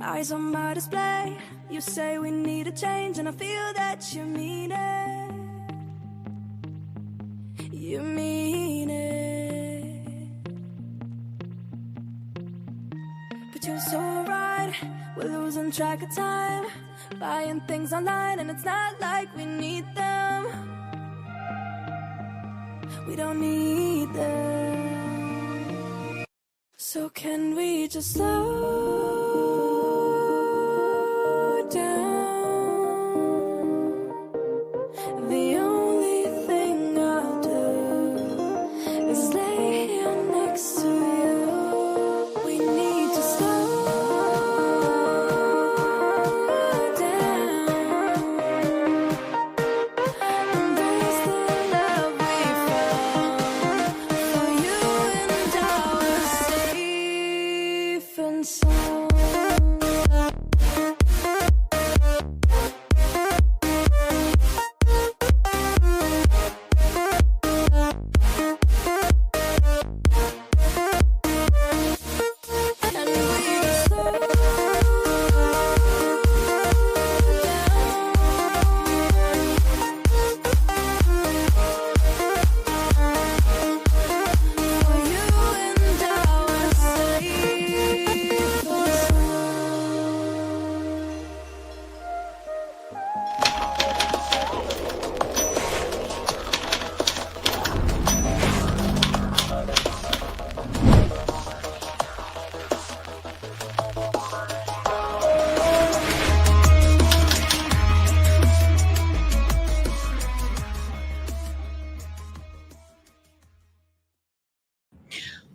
Eyes on my display. You say we need a change, and I feel that you mean it. You mean it. But you're so right, we're losing track of time, buying things online, and it's not like we need them. We don't need them. So can we just slow down? The only thing I'll do is lay here next to you. We need to slow down. Embrace the love we found. For you and I were safe and sound. And we just slow down. For you and I were safe and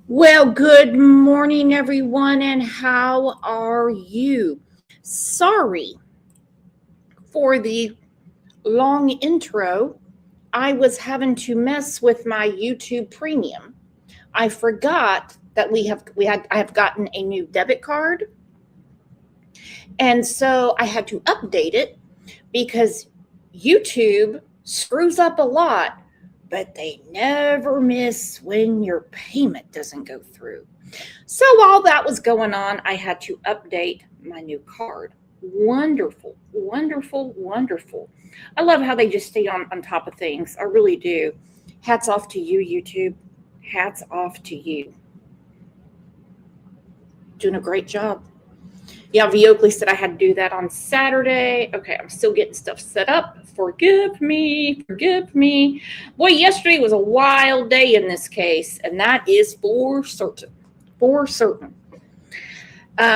Well, good morning, everyone, and how are you? Sorry for the long intro. I was having to mess with my YouTube Premium. I forgot that I have gotten a new debit card, and so I had to update it because YouTube screws up a lot, but they never miss when your payment doesn't go through. So while that was going on, I had to update my new card. Wonderful, wonderful, wonderful. I love how they just stay on top of things. I really do. Hats off to you, YouTube. Hats off to you. Doing a great job. Yeah, Viokley said I had to do that on Saturday. Okay, I'm still getting stuff set up. Forgive me, forgive me. Boy, yesterday was a wild day in this case, and that is for certain, for certain.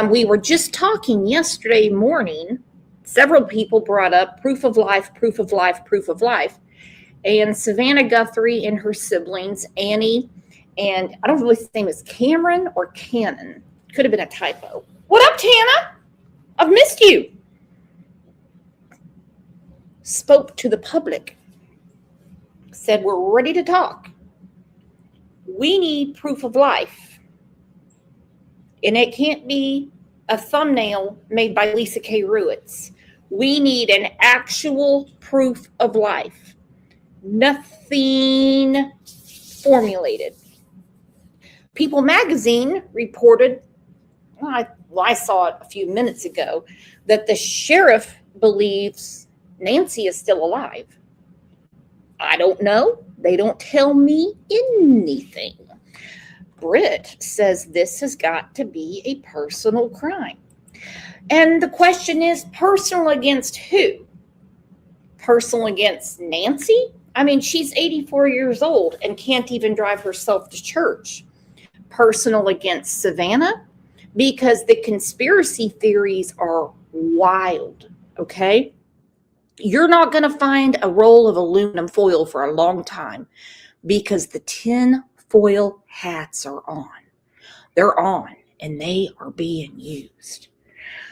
We were just talking yesterday morning. Several people brought up proof of life, proof of life, proof of life. And Savannah Guthrie and her siblings, Annie, and I don't know if his name is Cameron or Cannon. Could have been a typo. What up, Tana? I've missed you. Spoke to the public. Said, we're ready to talk. We need proof of life. And it can't be a thumbnail made by Lisa K. Ruitz. We need an actual proof of life. Nothing formulated. People Magazine reported, I saw it a few minutes ago, that the sheriff believes Nancy is still alive. I don't know. They don't tell me anything. Britt says this has got to be a personal crime. And the question is, personal against who? Personal against Nancy? I mean, she's 84 years old and can't even drive herself to church. Personal against Savannah? Because the conspiracy theories are wild, okay? You're not going to find a roll of aluminum foil for a long time because the tin foil hats are on. They're on, and they are being used.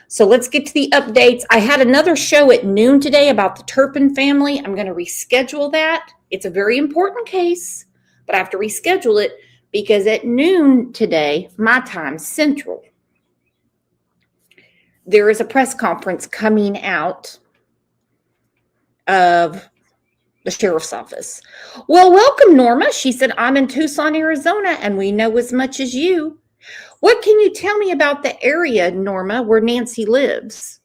So let's get to the updates. I had another show at noon today about the Turpin family. I'm going to reschedule that. It's a very important case, but I have to reschedule it because at noon today, my time, Central, there is a press conference coming out of the sheriff's office. Well, welcome, Norma. She said, I'm in Tucson, Arizona, and we know as much as you. What can you tell me about the area, Norma, where Nancy lives?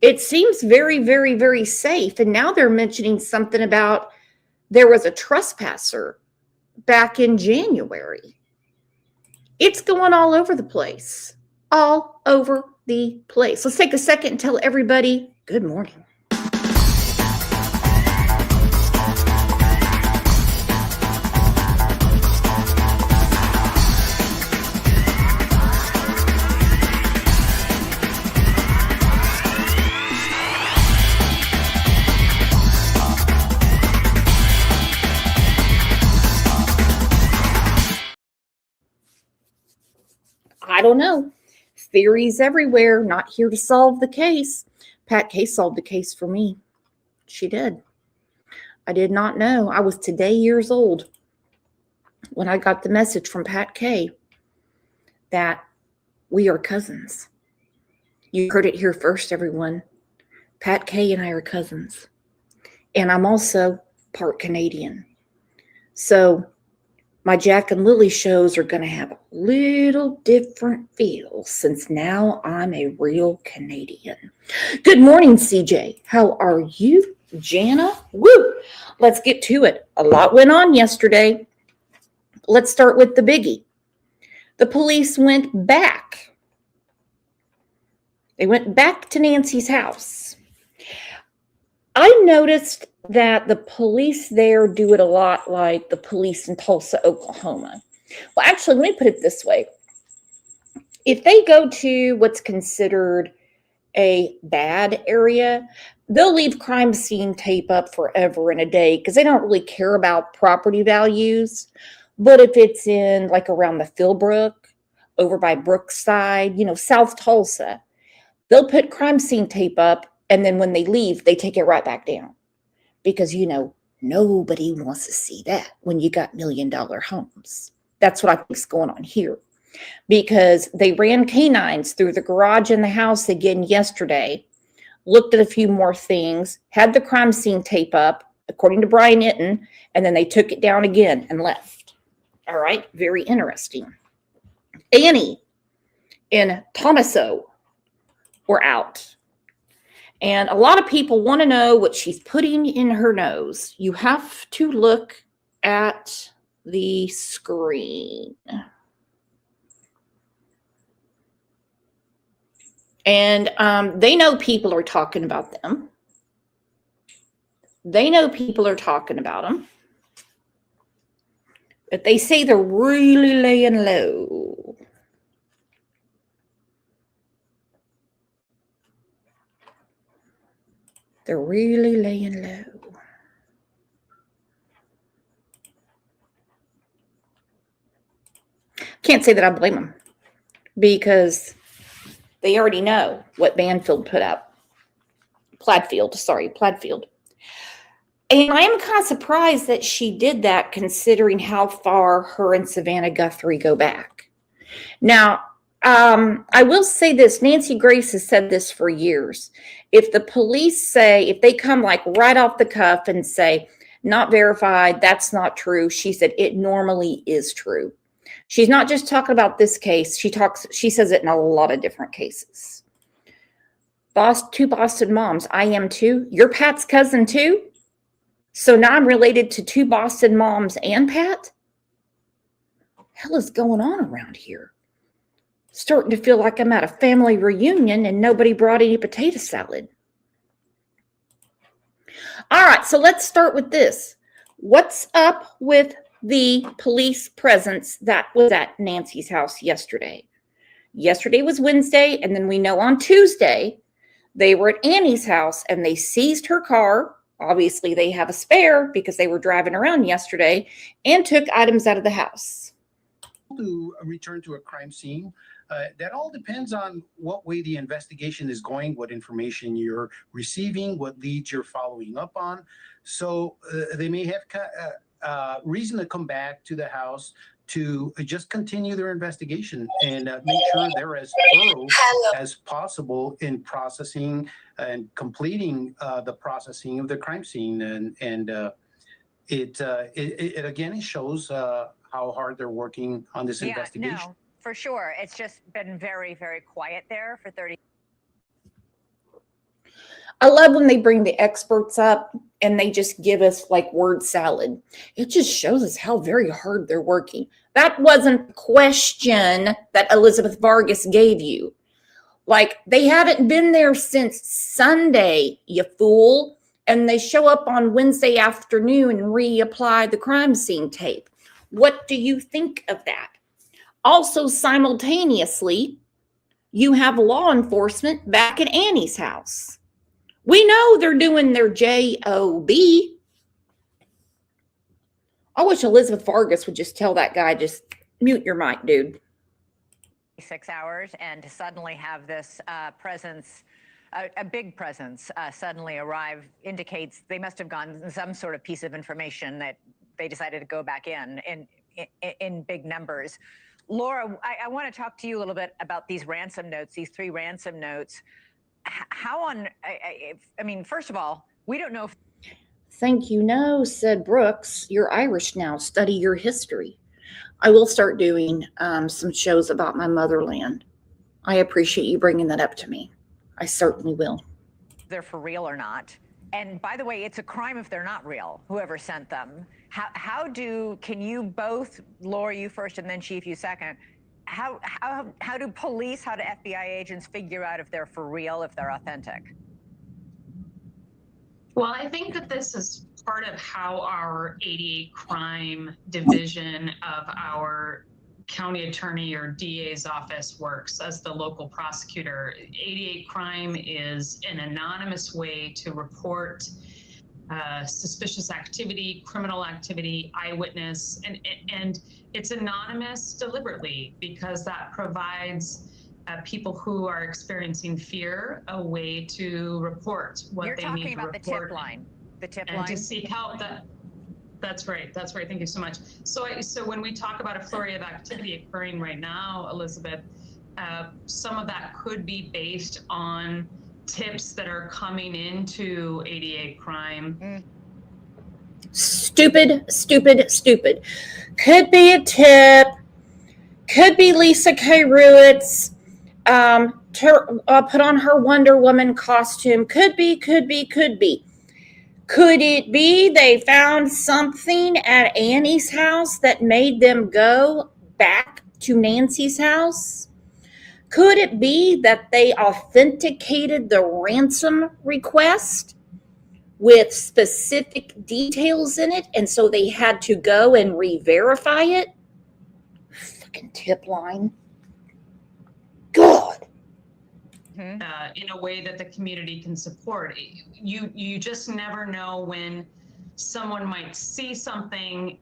It seems very, very, very safe. And now they're mentioning something about there was a trespasser back in January. It's going all over the place. All over the place. Let's take a second and tell everybody good morning. I don't know. Theories everywhere. Not here to solve the case. Pat Kay solved the case for me. She did. I did not know. I was today years old when I got the message from Pat Kay that we are cousins. You heard it here first, everyone. Pat Kay and I are cousins. And I'm also part Canadian. So my Jack and Lily shows are going to have a little different feel since now I'm a real Canadian. Good morning, CJ. How are you, Jana? Woo! Let's get to it. A lot went on yesterday. Let's start with the biggie. The police went back. They went back to Nancy's house. I noticed that the police there do it a lot like the police in Tulsa, Oklahoma. Well, actually, let me put it this way. If they go to what's considered a bad area, they'll leave crime scene tape up forever and a day because they don't really care about property values. But if it's in like around the Philbrook, over by Brookside, South Tulsa, they'll put crime scene tape up, and then when they leave, they take it right back down. Because, nobody wants to see that when you got $1 million homes. That's what I think is going on here. Because they ran canines through the garage and the house again yesterday, looked at a few more things, had the crime scene tape up, according to Brian Itten, and then they took it down again and left. All right, very interesting. Annie and Tomaso were out. And a lot of people want to know what she's putting in her nose. You have to look at the screen. And they know people are talking about them. They know people are talking about them. But they say they're really laying low. They're really laying low. Can't say that I blame them because they already know what Banfield put up. Plattfield. And I am kind of surprised that she did that considering how far her and Savannah Guthrie go back. Now, I will say this. Nancy Grace has said this for years. If the police say, if they come like right off the cuff and say, not verified, that's not true. She said it normally is true. She's not just talking about this case. She says it in a lot of different cases. Two Boston moms. I am too. You're Pat's cousin too? So now I'm related to two Boston moms and Pat? What the hell is going on around here? Starting to feel like I'm at a family reunion and nobody brought any potato salad. All right, so let's start with this. What's up with the police presence that was at Nancy's house yesterday? Yesterday was Wednesday, and then we know on Tuesday they were at Annie's house and they seized her car. Obviously, they have a spare because they were driving around yesterday and took items out of the house. To return to a crime scene, that all depends on what way the investigation is going, what information you're receiving, what leads you're following up on. So they may have reason to come back to the house to just continue their investigation and make sure they're as thorough as possible in processing and completing the processing of the crime scene. And it again, it shows how hard they're working on this investigation. No, for sure. It's just been very, very quiet there for 30. I love when they bring the experts up and they just give us like word salad. It just shows us how very hard they're working. That wasn't the question that Elizabeth Vargas gave you. Like, they haven't been there since Sunday, you fool. And they show up on Wednesday afternoon and reapply the crime scene tape. What do you think of that? Also, simultaneously, you have law enforcement back at Annie's house. We know they're doing their job. I wish Elizabeth Vargas would just tell that guy, just mute your mic, dude. 6 hours, and to suddenly have this presence, a big presence, suddenly arrive indicates they must have gotten some sort of piece of information that they decided to go back in big numbers. Laura, I want to talk to you a little bit about these ransom notes, these 3 ransom notes. How on, I mean, first of all, we don't know if. Thank you. No, said Brooks. You're Irish now. Study your history. I will start doing some shows about my motherland. I appreciate you bringing that up to me. I certainly will. They're for real or not. And by the way, it's a crime if they're not real, whoever sent them. Can you both, Laura, you first, and then Chief, you second, how do police, how do FBI agents figure out if they're for real, if they're authentic? Well, I think that this is part of how our 88 crime division of our county attorney or DA's office works as the local prosecutor. 88 crime is an anonymous way to report suspicious activity, criminal activity, eyewitness, and it's anonymous deliberately because that provides people who are experiencing fear a way to report what they need to report. You're talking about the tip line. The tip line. And to seek help. That's right. That's right. Thank you so much. So when we talk about a flurry of activity occurring right now, Elizabeth, some of that could be based on tips that are coming into 88 crime. Stupid. Could be a tip. Could be Lisa K. Ruitt's put on her Wonder Woman costume. Could be. Could it be they found something at Annie's house that made them go back to Nancy's house? Could it be that they authenticated the ransom request with specific details in it, and so they had to go and re-verify it? Fucking tip line. God. In a way that the community can support. You just never know when someone might see something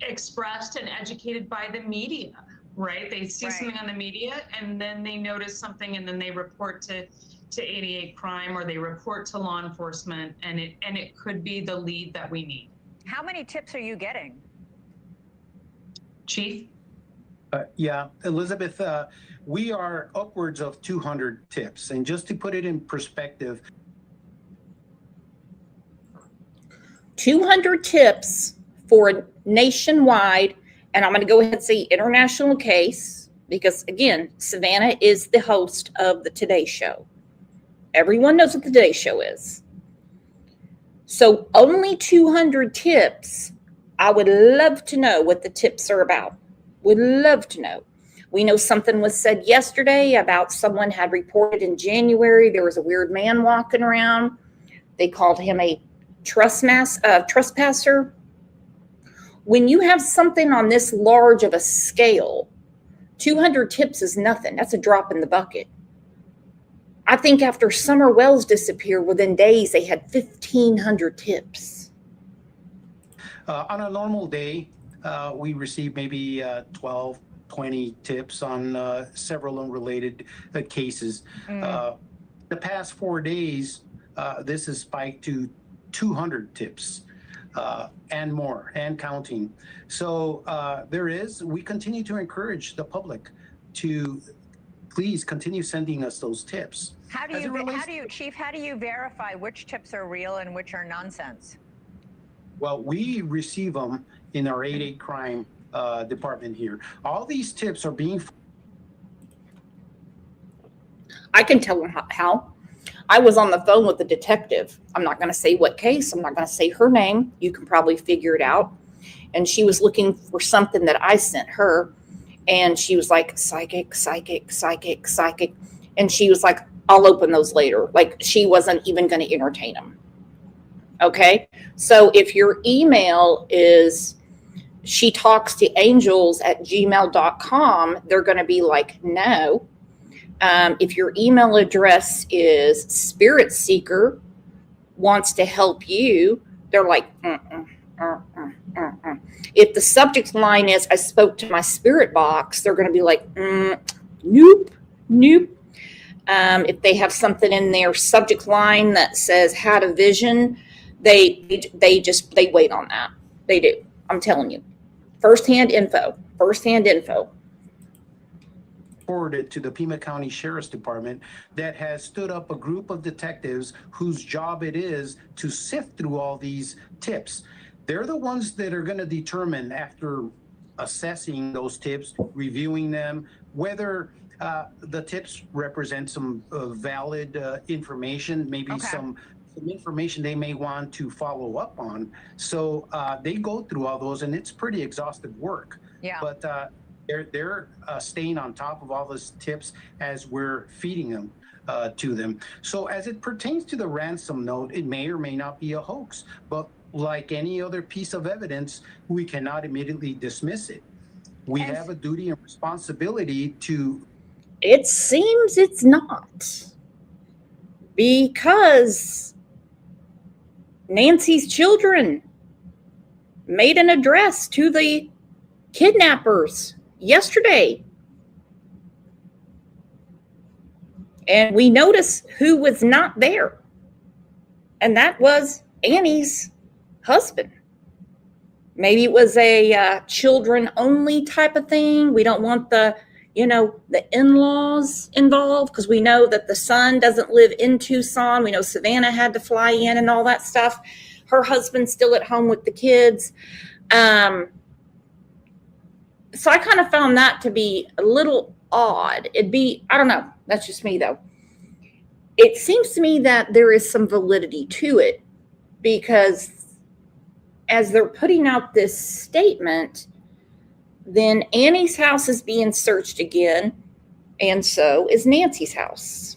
expressed and educated by the media, right? They see something on the media and then they notice something and then they report to 88 crime or they report to law enforcement, and it could be the lead that we need. How many tips are you getting? Chief? Yeah, Elizabeth, we are upwards of 200 tips. And just to put it in perspective, 200 tips for a nationwide, and I'm going to go ahead and say international case, because again, Savannah is the host of the Today Show. Everyone knows what the Today Show is. So only 200 tips. I would love to know what the tips are about. Would love to know. We know something was said yesterday about someone had reported in January there was a weird man walking around. They called him a trespasser. When you have something on this large of a scale, 200 tips is nothing. That's a drop in the bucket. I think after Summer Wells disappeared, within days they had 1,500 tips. On a normal day, we receive maybe 12, 20 tips on several unrelated cases. The past 4 days, this has spiked to 200 tips and more, and counting. So we continue to encourage the public to please continue sending us those tips. Chief, how do you verify which tips are real and which are nonsense? Well, we receive them in our 8-8 crime department here. All these tips are being. I can tell them how. I was on the phone with a detective. I'm not going to say what case. I'm not going to say her name. You can probably figure it out. And she was looking for something that I sent her. And she was like, psychic. And she was like, I'll open those later. Like, she wasn't even going to entertain them. Okay. So if your email is shetalkstoangels@gmail.com, they're going to be like, no. If your email address is spirit seeker wants to help you, they're like, If the subject line is I spoke to my spirit box, they're going to be like, nope. If they have something in their subject line that says had a vision, they wait on that. They do. I'm telling you, firsthand info. Forwarded to the Pima County Sheriff's Department that has stood up a group of detectives whose job it is to sift through all these tips. They're the ones that are going to determine, after assessing those tips, reviewing them, whether the tips represent some valid information, maybe some information they may want to follow up on. So they go through all those, and it's pretty exhaustive work. Yeah. But they're staying on top of all those tips as we're feeding them to them. So as it pertains to the ransom note, it may or may not be a hoax, but like any other piece of evidence, we cannot immediately dismiss it. We have a duty and responsibility to. It seems it's not, because Nancy's children made an address to the kidnappers yesterday. And we notice who was not there. And that was Annie's husband. Maybe it was a children only type of thing. We don't want the in-laws involved, because we know that the son doesn't live in Tucson. We know Savannah had to fly in and all that stuff. Her husband's still at home with the kids. So I kind of found that to be a little odd. I don't know. That's just me, though. It seems to me that there is some validity to it, because as they're putting out this statement, then Annie's house is being searched again, and so is Nancy's house.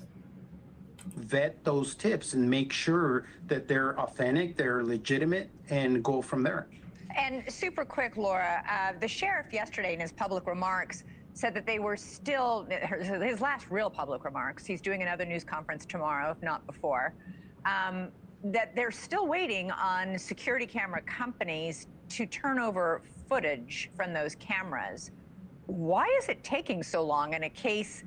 Vet those tips and make sure that they're authentic, they're legitimate, and go from there. And super quick, Laura, the sheriff yesterday in his public remarks said that they were still, his last real public remarks, he's doing another news conference tomorrow, if not before, that they're still waiting on security camera companies to turn over footage from those cameras. Why is it taking so long in a case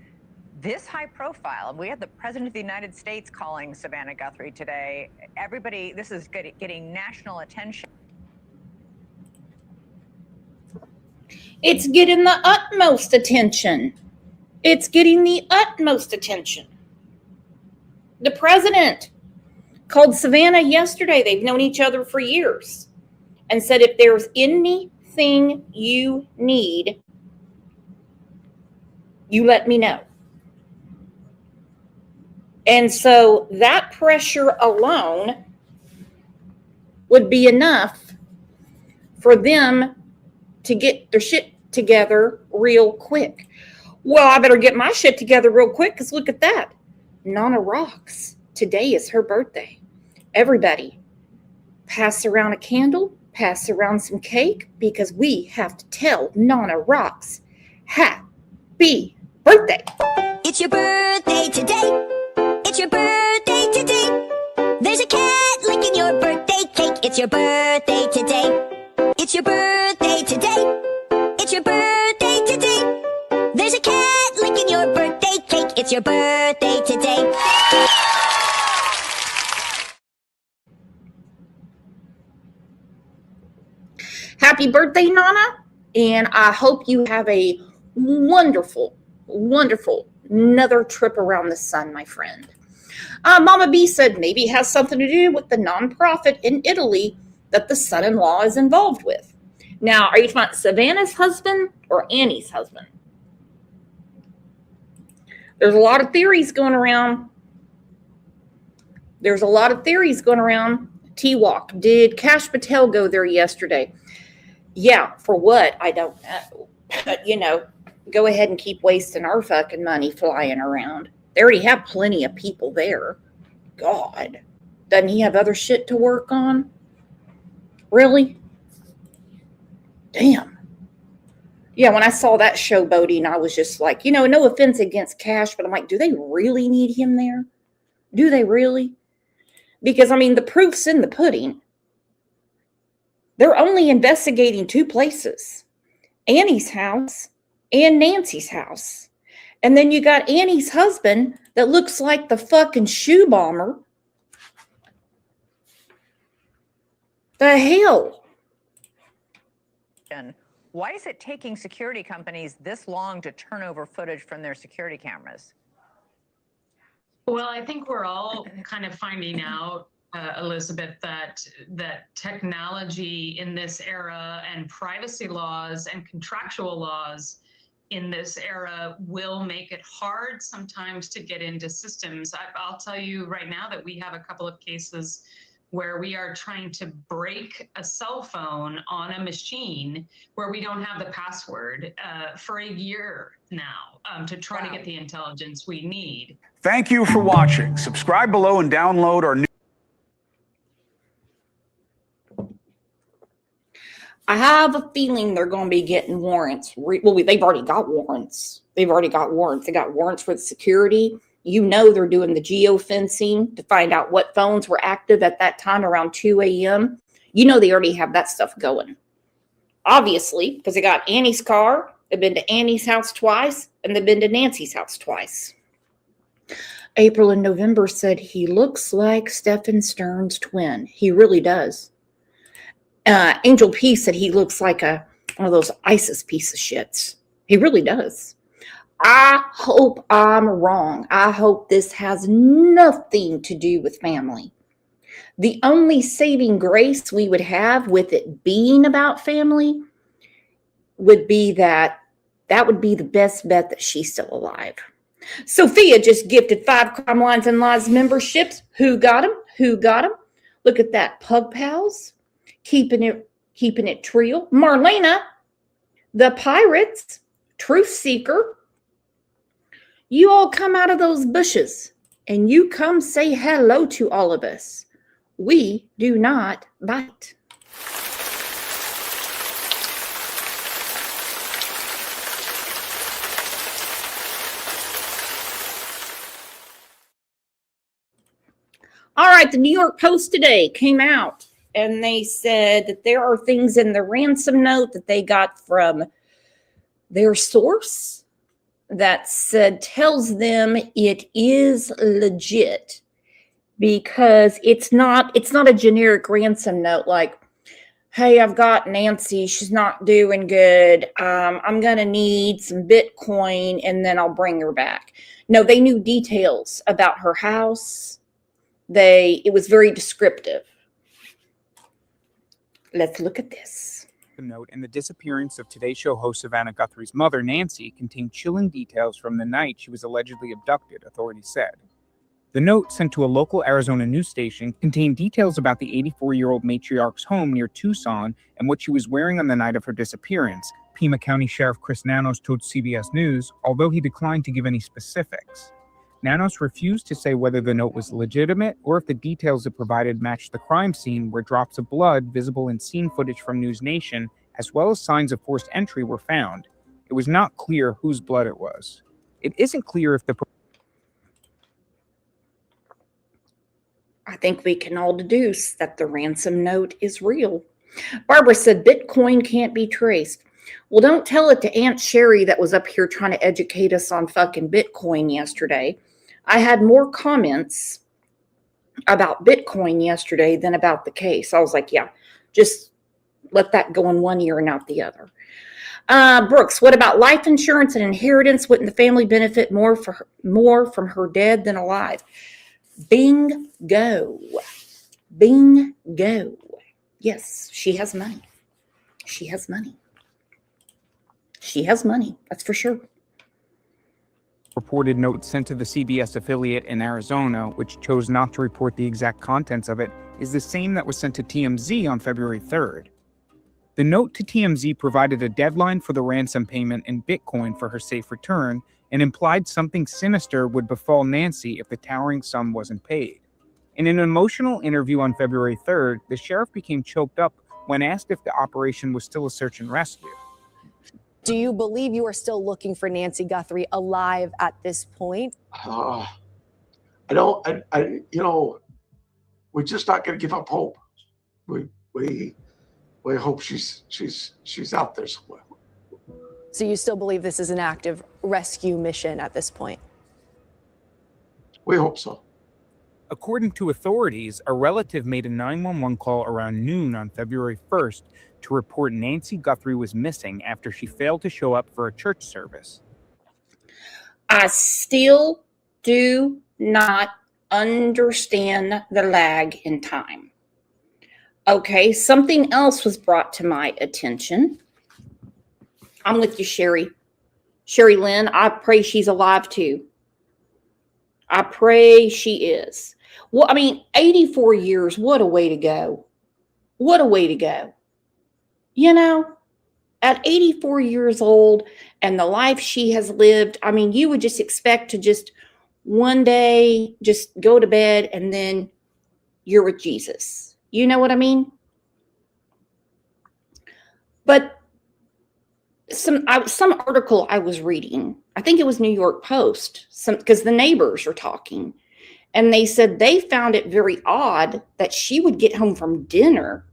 this high profile? We had the President of the United States calling Savannah Guthrie today. Everybody, this is getting national attention. It's getting the utmost attention. It's getting the utmost attention. The president called Savannah yesterday. They've known each other for years, and said, if there's anything you need, you let me know. And so that pressure alone would be enough for them to get their shit together real quick. Well, I better get my shit together real quick, because look at that. Nana rocks. Today is her birthday. Everybody, pass around a candle, pass around some cake, because we have to tell Nana rocks happy birthday. It's your birthday today. It's your birthday today. There's a cat licking your birthday cake. It's your birthday today. It's your birthday today. It's your birthday today. There's a cat licking your birthday cake. It's your birthday today. Happy birthday, Nana. And I hope you have a wonderful, wonderful another trip around the sun, my friend. Mama B said maybe it has something to do with the nonprofit in Italy that the son-in-law is involved with. Now, are you talking about Savannah's husband or Annie's husband? There's a lot of theories going around. T-Walk, did Cash Patel go there yesterday? Yeah, for what? I don't know. But, go ahead and keep wasting our fucking money flying around. They already have plenty of people there. God. Doesn't he have other shit to work on? Really? Damn. Yeah, when I saw that showboating, I was just like, no offense against Cash, but I'm like, do they really need him there? Do they really? Because, the proof's in the pudding. They're only investigating 2 places, Annie's house and Nancy's house. And then you got Annie's husband that looks like the fucking shoe bomber. The hell? Why is it taking security companies this long to turn over footage from their security cameras? Well, I think we're all kind of finding out, Elizabeth, that technology in this era and privacy laws and contractual laws in this era will make it hard sometimes to get into systems. I'll tell you right now that we have a couple of cases where we are trying to break a cell phone on a machine where we don't have the password for a year now to try to get the intelligence we need. Thank you for watching. Subscribe below and download our new. I have a feeling they're going to be getting warrants. They've already got warrants. They got warrants for the security. They're doing the geofencing to find out what phones were active at that time around 2 a.m. They already have that stuff going. Obviously, because they got Annie's car. They've been to Annie's house twice, and they've been to Nancy's house twice. April and November said he looks like Stephen Stern's twin. He really does. Angel P said he looks like one of those ISIS piece of shits. He really does. I hope I'm wrong. I hope this has nothing to do with family. The only saving grace we would have with it being about family would be that would be the best bet that she's still alive. Sophia just gifted 5 Crime Lines and Laws memberships. Who got them? Look at that. Pug Pals. Keeping it real. Marlena, the Pirates, Truth Seeker. You all come out of those bushes and you come say hello to all of us. We do not bite. All right, the New York Post today came out and they said that there are things in the ransom note that they got from their source that tells them it is legit because it's not a generic ransom note like, hey, I've got Nancy, she's not doing good. I'm going to need some Bitcoin and then I'll bring her back. No, they knew details about her house. It was very descriptive. Let's look at this. The note and the disappearance of Today Show host Savannah Guthrie's mother, Nancy, contained chilling details from the night she was allegedly abducted, authorities said. The note, sent to a local Arizona news station, contained details about the 84-year-old matriarch's home near Tucson and what she was wearing on the night of her disappearance, Pima County Sheriff Chris Nanos told CBS News, although he declined to give any specifics. Nanos refused to say whether the note was legitimate or if the details it provided matched the crime scene where drops of blood visible in scene footage from News Nation, as well as signs of forced entry, were found. It was not clear whose blood it was. It isn't clear if the... I think we can all deduce that the ransom note is real. Barbara said Bitcoin can't be traced. Well, don't tell it to Aunt Sherry that was up here trying to educate us on fucking Bitcoin yesterday. I had more comments about Bitcoin yesterday than about the case. I was like, yeah, just let that go in one ear and out the other. Brooks, what about life insurance and inheritance? Wouldn't the family benefit more from her dead than alive? Bingo. Bingo. Yes, she has money. she has money. She has money, that's for sure. Reported note sent to the CBS affiliate in Arizona, which chose not to report the exact contents of it, is the same that was sent to TMZ on February 3rd. The note to TMZ provided a deadline for the ransom payment in Bitcoin for her safe return and implied something sinister would befall Nancy if the towering sum wasn't paid. In an emotional interview on February 3rd, the sheriff became choked up when asked if the operation was still a search and rescue. Do you believe you are still looking for Nancy Guthrie alive at this point? I don't. We're just not going to give up hope. We hope she's out there somewhere. So you still believe this is an active rescue mission at this point? We hope so. According to authorities, a relative made a 911 call around noon on February 1st to report Nancy Guthrie was missing after she failed to show up for a church service. I still do not understand the lag in time. Okay, something else was brought to my attention. I'm with you, Sherry. Sherry Lynn, I pray she's alive too. I pray she is. Well, I mean, 84 years, what a way to go. What a way to go. You know, at 84 years old and the life she has lived, I mean, you would just expect to just one day just go to bed and then you're with Jesus. You know what I mean? But some article I was reading, I think it was New York Post, because the neighbors are talking, and they said they found it very odd that she would get home from dinner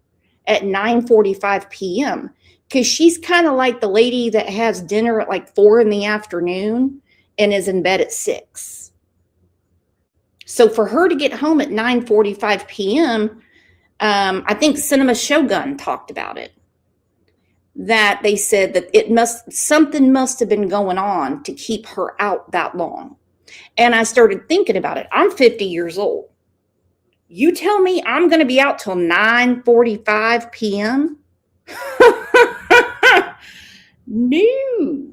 at 9:45 p.m. because she's kind of like the lady that has dinner at like 4 p.m. and is in bed at 6. So for her to get home at 9:45 p.m., I think Cinema Shogun talked about it. That they said that something must have been going on to keep her out that long. And I started thinking about it. I'm 50 years old. You tell me I'm going to be out till 9:45 p.m.? No.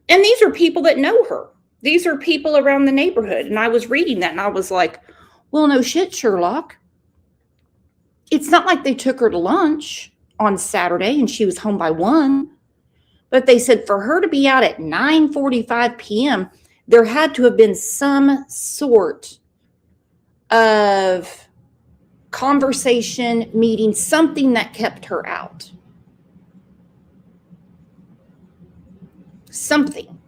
And these are people that know her. These are people around the neighborhood. And I was reading that and I was like, well, no shit, Sherlock. It's not like they took her to lunch on Saturday and she was home by 1. But they said for her to be out at 9:45 p.m., there had to have been some sort of conversation, meeting, something that kept her out. Something.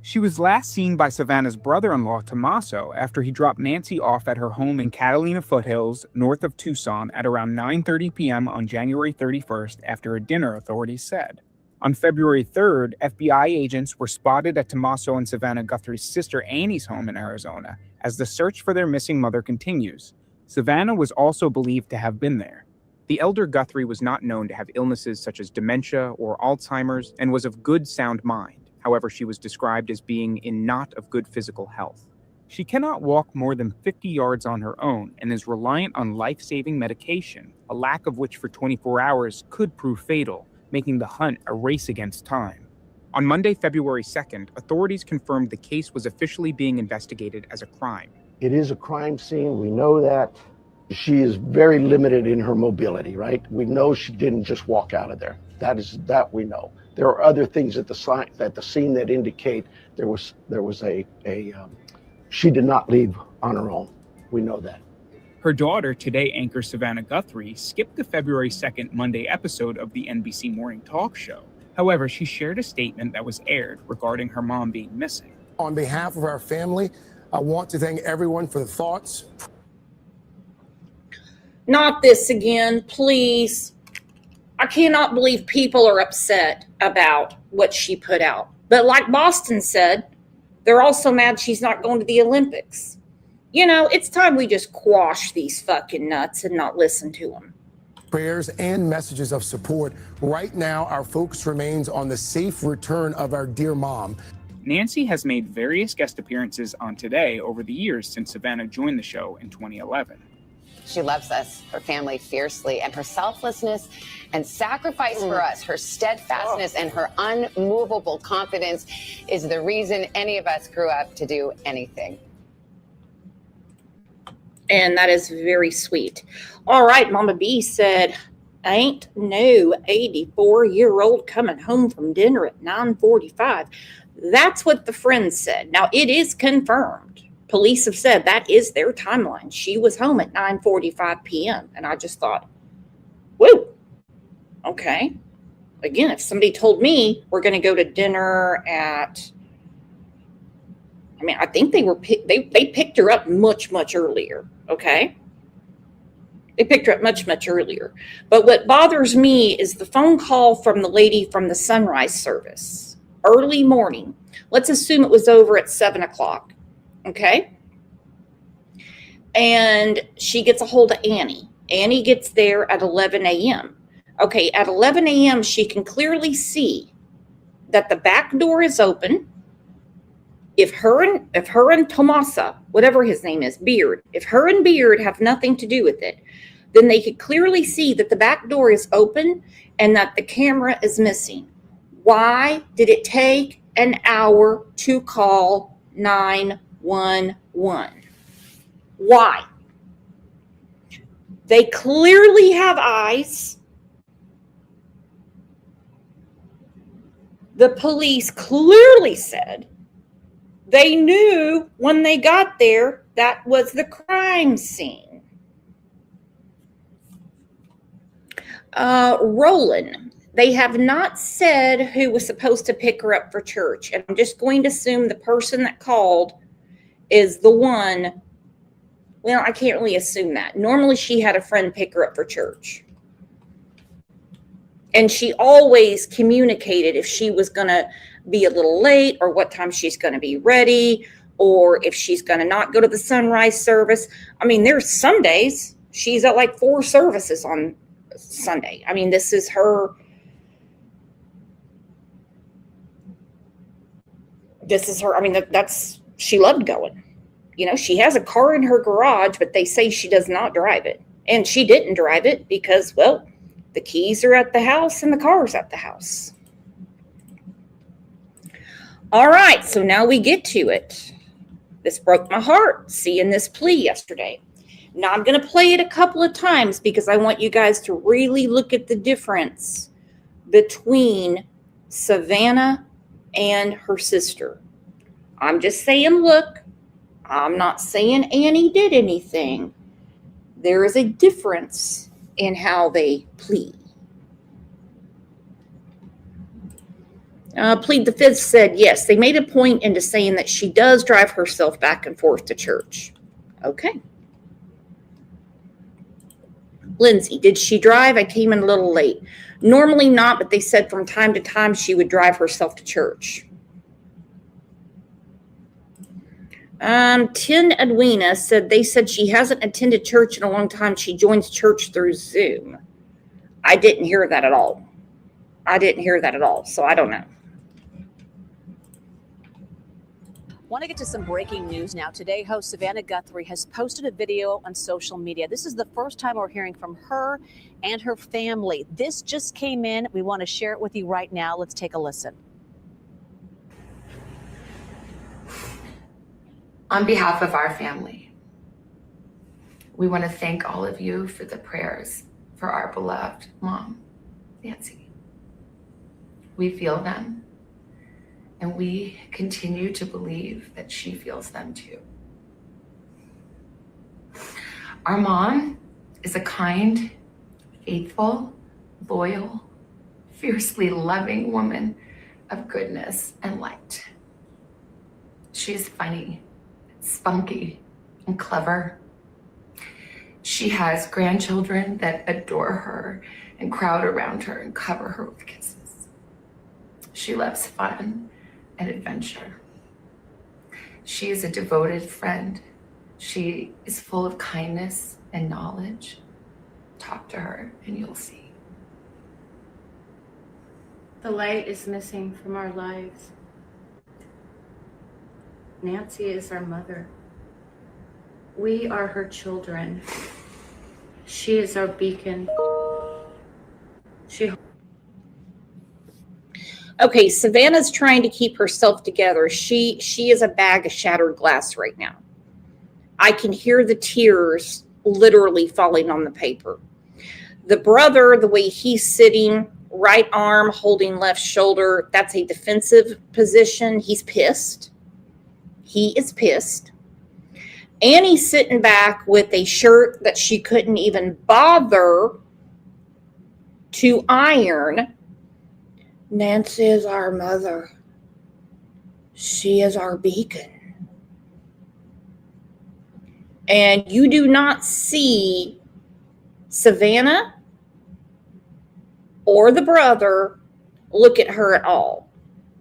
She was last seen by Savannah's brother-in-law, Tommaso, after he dropped Nancy off at her home in Catalina Foothills, north of Tucson, at around 9:30 p.m. on January 31st after a dinner, authorities said. On February 3rd, FBI agents were spotted at Tommaso and Savannah Guthrie's sister Annie's home in Arizona as the search for their missing mother continues. Savannah was also believed to have been there. The elder Guthrie was not known to have illnesses such as dementia or Alzheimer's and was of good sound mind. However, she was described as being in not of good physical health. She cannot walk more than 50 yards on her own and is reliant on life-saving medication, a lack of which for 24 hours could prove fatal, making the hunt a race against time. On Monday, February 2nd, authorities confirmed the case was officially being investigated as a crime. It is a crime scene. We know that. She is very limited in her mobility, right? We know she didn't just walk out of there. That we know. There are other things at the scene that indicate she did not leave on her own. We know that. Her daughter, Today anchor Savannah Guthrie, skipped the February 2nd Monday episode of the NBC Morning Talk Show. However, she shared a statement that was aired regarding her mom being missing. On behalf of our family, I want to thank everyone for the thoughts. Not this again, please. I cannot believe people are upset about what she put out. But like Boston said, they're also mad she's not going to the Olympics. You know, it's time we just quash these fucking nuts and not listen to them. Prayers and messages of support. Right now, our focus remains on the safe return of our dear mom. Nancy has made various guest appearances on Today over the years since Savannah joined the show in 2011. She loves us, her family fiercely, and her selflessness and sacrifice for us, her steadfastness and her unmovable confidence is the reason any of us grew up to do anything. And that is very sweet. All right, Mama B said, ain't no 84-year-old coming home from dinner at 9:45. That's what the friend said. Now, it is confirmed. Police have said that is their timeline. She was home at 9:45 p.m. And I just thought, whoa, okay. Again, if somebody told me we're going to go to dinner at, I think they picked her up much earlier, okay? They picked her up much earlier. But what bothers me is the phone call from the lady from the sunrise service, early morning. Let's assume it was over at 7 o'clock, okay? And she gets a hold of Annie. Annie gets there at 11 a.m. Okay, at 11 a.m., she can clearly see that the back door is open. If her and Tomasa, whatever his name is, Beard, if her and Beard have nothing to do with it, then they could clearly see that the back door is open and that the camera is missing. Why did it take an hour to call 911? Why? They clearly have eyes. The police clearly said they knew when they got there that was the crime scene. Roland, they have not said who was supposed to pick her up for church. And I'm just going to assume the person that called is the one. Well, I can't really assume that. Normally she had a friend pick her up for church. And she always communicated if she was going to be a little late or what time she's going to be ready or if she's going to not go to the sunrise service. There's some days she's at like 4 services on Sunday. This is her. She loved going. She has a car in her garage, but they say she does not drive it. And she didn't drive it because, well, the keys are at the house and the car's at the house. All right, so now we get to it. This broke my heart, seeing this plea yesterday. Now I'm going to play it a couple of times because I want you guys to really look at the difference between Savannah and her sister. I'm just saying, look, I'm not saying Annie did anything. There is a difference in how they plead. Plead the Fifth said, yes, they made a point into saying that she does drive herself back and forth to church. Okay. Lindsay, did she drive? I came in a little late. Normally not, but they said from time to time she would drive herself to church. Tin Edwina said they said she hasn't attended church in a long time. She joins church through Zoom. I didn't hear that at all. So I don't know. Want to get to some breaking news now. Today, host Savannah Guthrie has posted a video on social media. This is the first time we're hearing from her and her family. This just came in. We want to share it with you right now. Let's take a listen. On behalf of our family, we want to thank all of you for the prayers for our beloved mom, Nancy. We feel them, and we continue to believe that she feels them too. Our mom is a kind, faithful, loyal, fiercely loving woman of goodness and light. She's funny, spunky, and clever. She has grandchildren that adore her and crowd around her and cover her with kisses. She loves fun and adventure. She is a devoted friend. She is full of kindness and knowledge. Talk to her and you'll see. The light is missing from our lives. Nancy is our mother. We are her children. She is our beacon. Okay, Savannah's trying to keep herself together. She is a bag of shattered glass right now. I can hear the tears literally falling on the paper. The brother, the way he's sitting, right arm holding left shoulder, that's a defensive position. He's pissed. He is pissed. Annie's sitting back with a shirt that she couldn't even bother to iron. Nancy is our mother. She is our beacon. And you do not see Savannah or the brother look at her at all.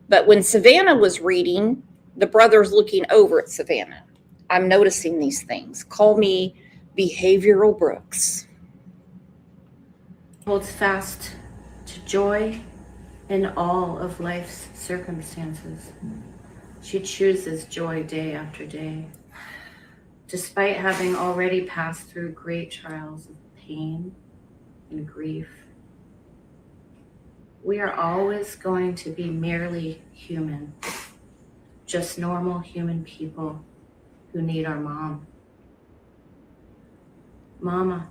But when Savannah was reading, the brother's looking over at Savannah. I'm noticing these things. Call me behavioral Brooks. Holds fast to joy in all of life's circumstances. She chooses joy day after day. Despite having already passed through great trials of pain and grief, we are always going to be merely human, just normal human people who need our mom. Mama,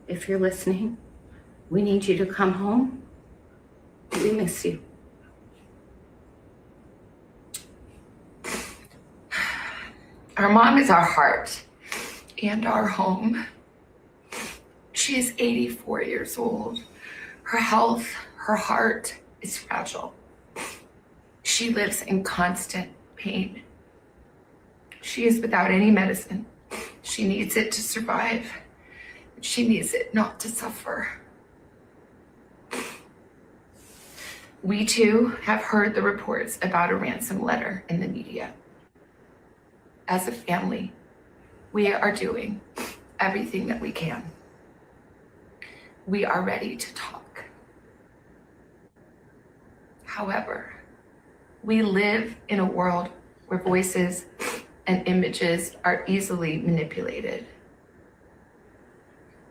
if you're listening, we need you to come home. We miss you. Our mom is our heart and our home. She is 84 years old. Her health, her heart is fragile. She lives in constant pain. She is without any medicine. She needs it to survive. She needs it not to suffer. We too have heard the reports about a ransom letter in the media. As a family, we are doing everything that we can. We are ready to talk. However, we live in a world where voices and images are easily manipulated.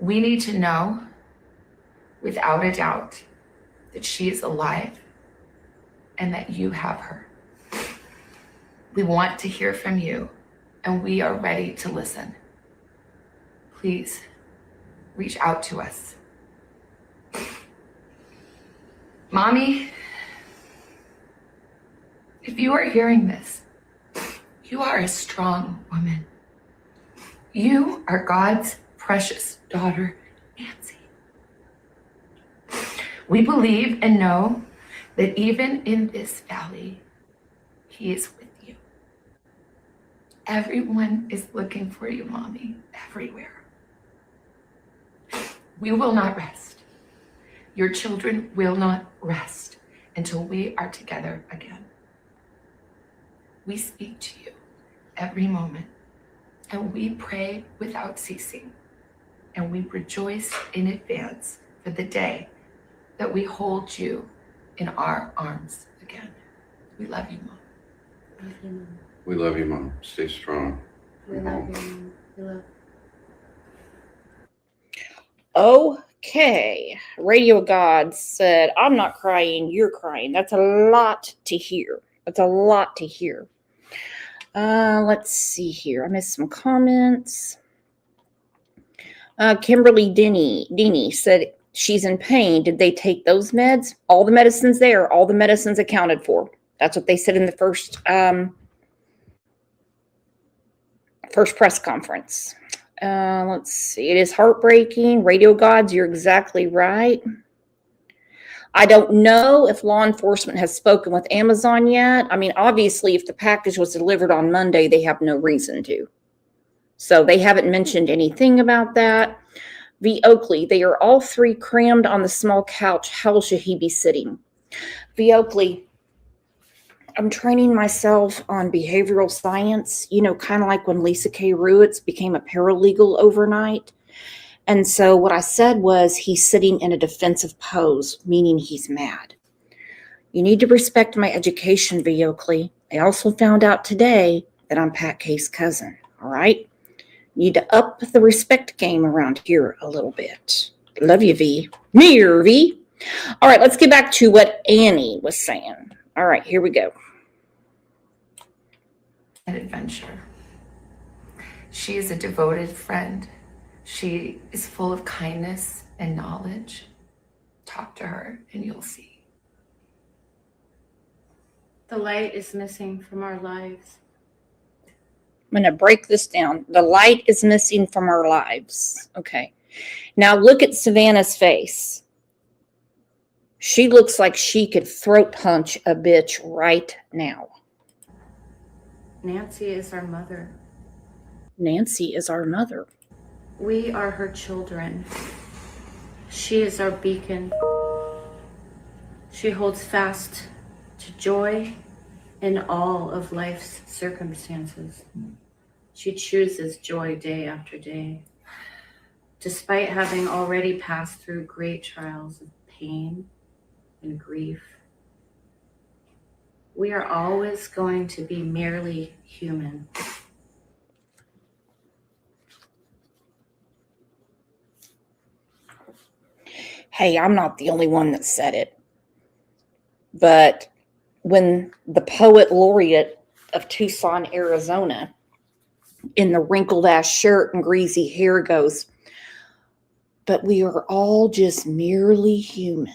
We need to know, without a doubt, that she is alive and that you have her. We want to hear from you, and we are ready to listen. Please reach out to us. Mommy, if you are hearing this, you are a strong woman. You are God's precious daughter, Nancy. We believe and know that even in this valley, He is with you. Everyone is looking for you, Mommy, everywhere. We will not rest. Your children will not rest until we are together again. We speak to you every moment, and we pray without ceasing, and we rejoice in advance for the day that we hold you in our arms again. We love you, Mom. Love you, Mom. We love you, Mom. Stay strong. We love you, Mom. We love Okay. Radio God said, I'm not crying, you're crying. That's a lot to hear. That's a lot to hear. Let's see here. I missed some comments. Kimberly Denny said she's in pain. Did they take those meds? All the medicines there, all the medicines accounted for. That's what they said in the first press conference. Let's see. It is heartbreaking. Radio Gods, you're exactly right. I don't know if law enforcement has spoken with Amazon yet. I mean, obviously, if the package was delivered on Monday, they have no reason to. So they haven't mentioned anything about that. V. Oakley, they are all three crammed on the small couch. How should he be sitting? V. Oakley, I'm training myself on behavioral science, you know, kind of like when Lisa K. Ruitz became a paralegal overnight. And so what I said was he's sitting in a defensive pose, meaning he's mad. You need to respect my education, Viocli. I also found out today that I'm Pat Kay's cousin, all right? You need to up the respect game around here a little bit. Love you, V. Mirror, V. All right, let's get back to what Annie was saying. All right, here we go. An adventure. She is a devoted friend. She is full of kindness and knowledge. Talk to her and you'll see. The light is missing from our lives. I'm going to break this down. The light is missing from our lives. Okay. Now look at Savannah's face. She looks like she could throat punch a bitch right now. Nancy is our mother. Nancy is our mother. We are her children. She is our beacon. She holds fast to joy in all of life's circumstances. She chooses joy day after day. Despite having already passed through great trials of pain and grief, we are always going to be merely human. Hey, I'm not the only one that said it. But when the poet laureate of Tucson, Arizona, in the wrinkled ass shirt and greasy hair goes, but we are all just merely human.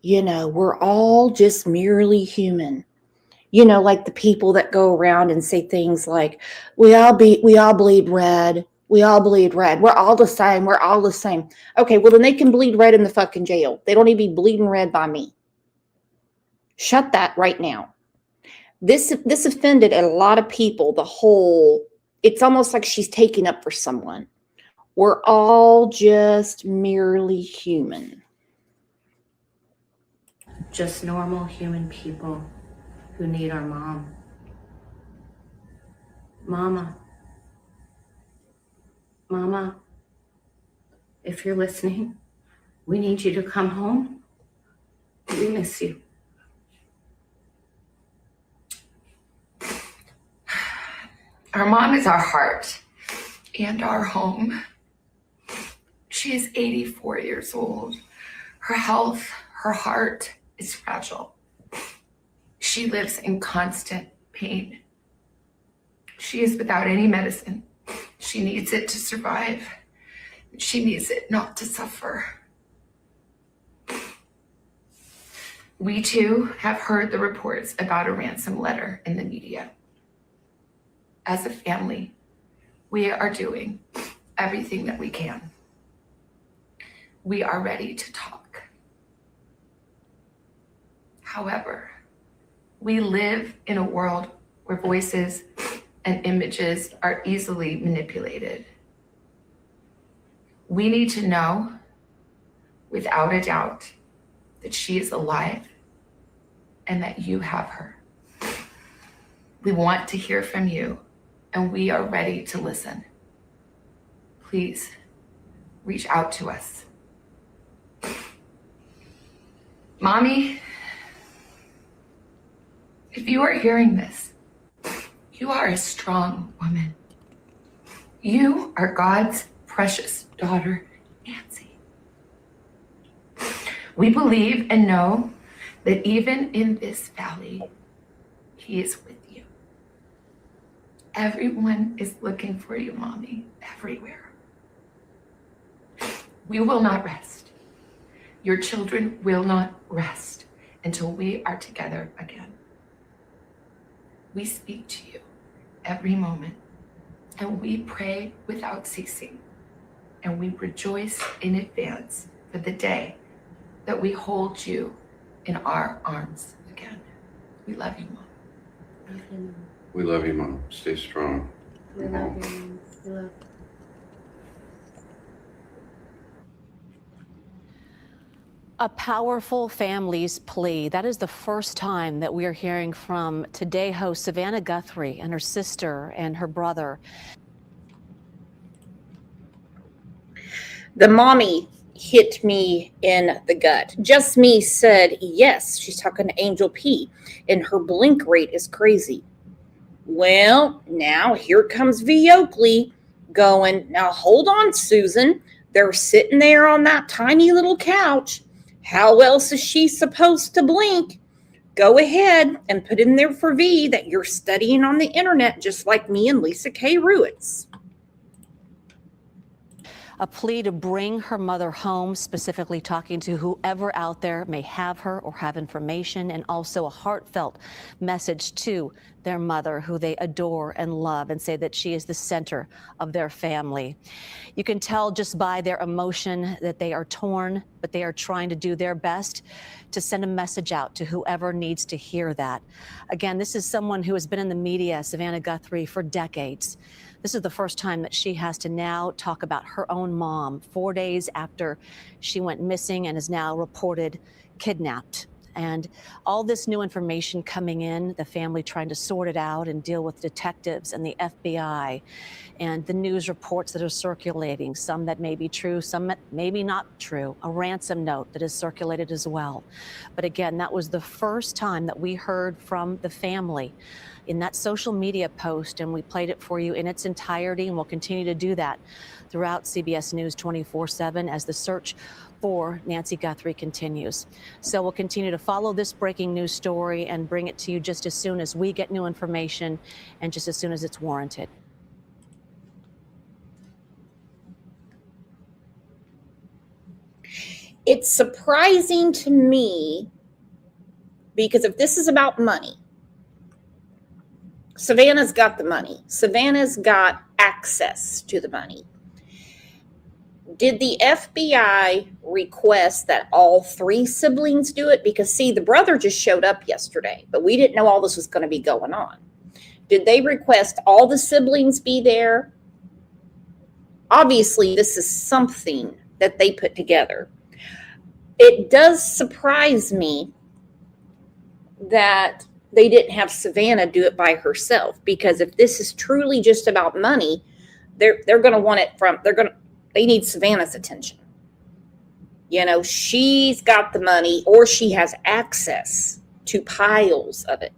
You know, we're all just merely human. You know, like the people that go around and say things like, we all bleed red. We all bleed red. We're all the same. We're all the same. Okay, well then they can bleed red in the fucking jail. They don't need to be bleeding red by me. Shut that right now. This offended a lot of people. It's almost like she's taking up for someone. We're all just merely human. Just normal human people who need our mom. Mama, if you're listening, we need you to come home. We miss you. Our mom is our heart and our home. She is 84 years old. Her health, her heart is fragile. She lives in constant pain. She is without any medicine. She needs it to survive. She needs it not to suffer. We too have heard the reports about a ransom letter in the media. As a family, we are doing everything that we can. We are ready to talk. However, we live in a world where voices and images are easily manipulated. We need to know, without a doubt, that she is alive and that you have her. We want to hear from you, and we are ready to listen. Please reach out to us. Mommy, if you are hearing this, you are a strong woman. You are God's precious daughter, Nancy. We believe and know that even in this valley, He is with you. Everyone is looking for you, Mommy, everywhere. We will not rest. Your children will not rest until we are together again. We speak to you every moment, and we pray without ceasing, and we rejoice in advance for the day that we hold you in our arms again. We love you, Mom. We love you, Mom. Stay strong. We love you, Mom. We love you. A powerful family's plea. That is the first time that we are hearing from Today host Savannah Guthrie and her sister and her brother. The mommy hit me in the gut. Just Me said, yes, she's talking to Angel P, and her blink rate is crazy. Well, now here comes V. Oakley going, now hold on, Susan. They're sitting there on that tiny little couch. How else is she supposed to blink? Go ahead and put in there for V that you're studying on the internet just like me and Lisa K. Ruitz. A plea to bring her mother home, specifically talking to whoever out there may have her or have information, and also a heartfelt message to their mother, who they adore and love, and say that she is the center of their family. You can tell just by their emotion that they are torn, but they are trying to do their best to send a message out to whoever needs to hear that. Again, this is someone who has been in the media, Savannah Guthrie, for decades. This is the first time that she has to now talk about her own mom 4 days after she went missing and is now reported kidnapped. And all this new information coming in, the family trying to sort it out and deal with detectives and the FBI and the news reports that are circulating, some that may be true, some that maybe not true, a ransom note that is circulated as well. But again, that was the first time that we heard from the family in that social media post, and we played it for you in its entirety, and we'll continue to do that throughout CBS News 24/7 as the search for Nancy Guthrie continues. So we'll continue to follow this breaking news story and bring it to you just as soon as we get new information and just as soon as it's warranted. It's surprising to me because if this is about money, Savannah's got the money. Savannah's got access to the money. Did the FBI request that all three siblings do it? Because, see, the brother just showed up yesterday, but we didn't know all this was going to be going on. Did they request all the siblings be there? Obviously, this is something that they put together. It does surprise me that they didn't have Savannah do it by herself, because if this is truly just about money, they're going to want it from, they need Savannah's attention. You know, she's got the money, or she has access to piles of it.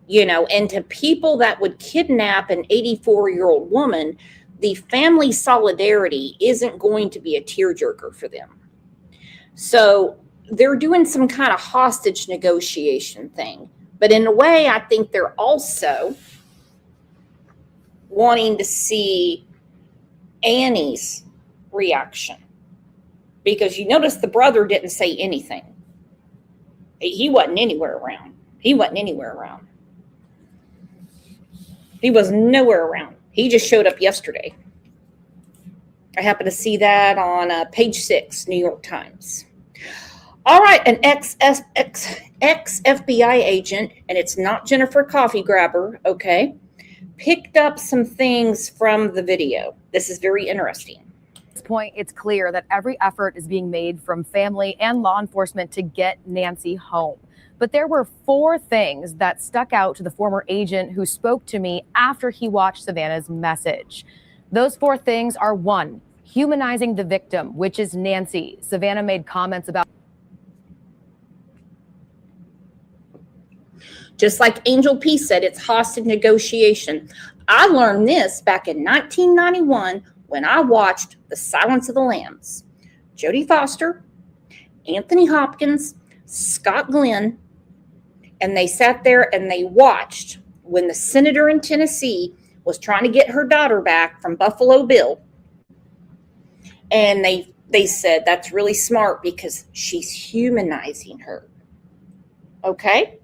You know, and to people that would kidnap an 84-year-old woman, the family solidarity isn't going to be a tearjerker for them. So they're doing some kind of hostage negotiation thing. But in a way, I think they're also wanting to see Annie's reaction. Because you notice the brother didn't say anything. He wasn't anywhere around. He was nowhere around. He just showed up yesterday. I happened to see that on page 6, New York Times. All right, an ex-FBI agent, and it's not Jennifer Coffee Grabber, okay, picked up some things from the video. This is very interesting. At this point, it's clear that every effort is being made from family and law enforcement to get Nancy home. But there were 4 things that stuck out to the former agent who spoke to me after he watched Savannah's message. Those 4 things are: 1, humanizing the victim, which is Nancy. Savannah made comments about. Just like Angel P said, it's hostage negotiation. I learned this back in 1991 when I watched The Silence of the Lambs. Jodie Foster, Anthony Hopkins, Scott Glenn, and they sat there and they watched when the senator in Tennessee was trying to get her daughter back from Buffalo Bill. And they said, that's really smart because she's humanizing her. Okay?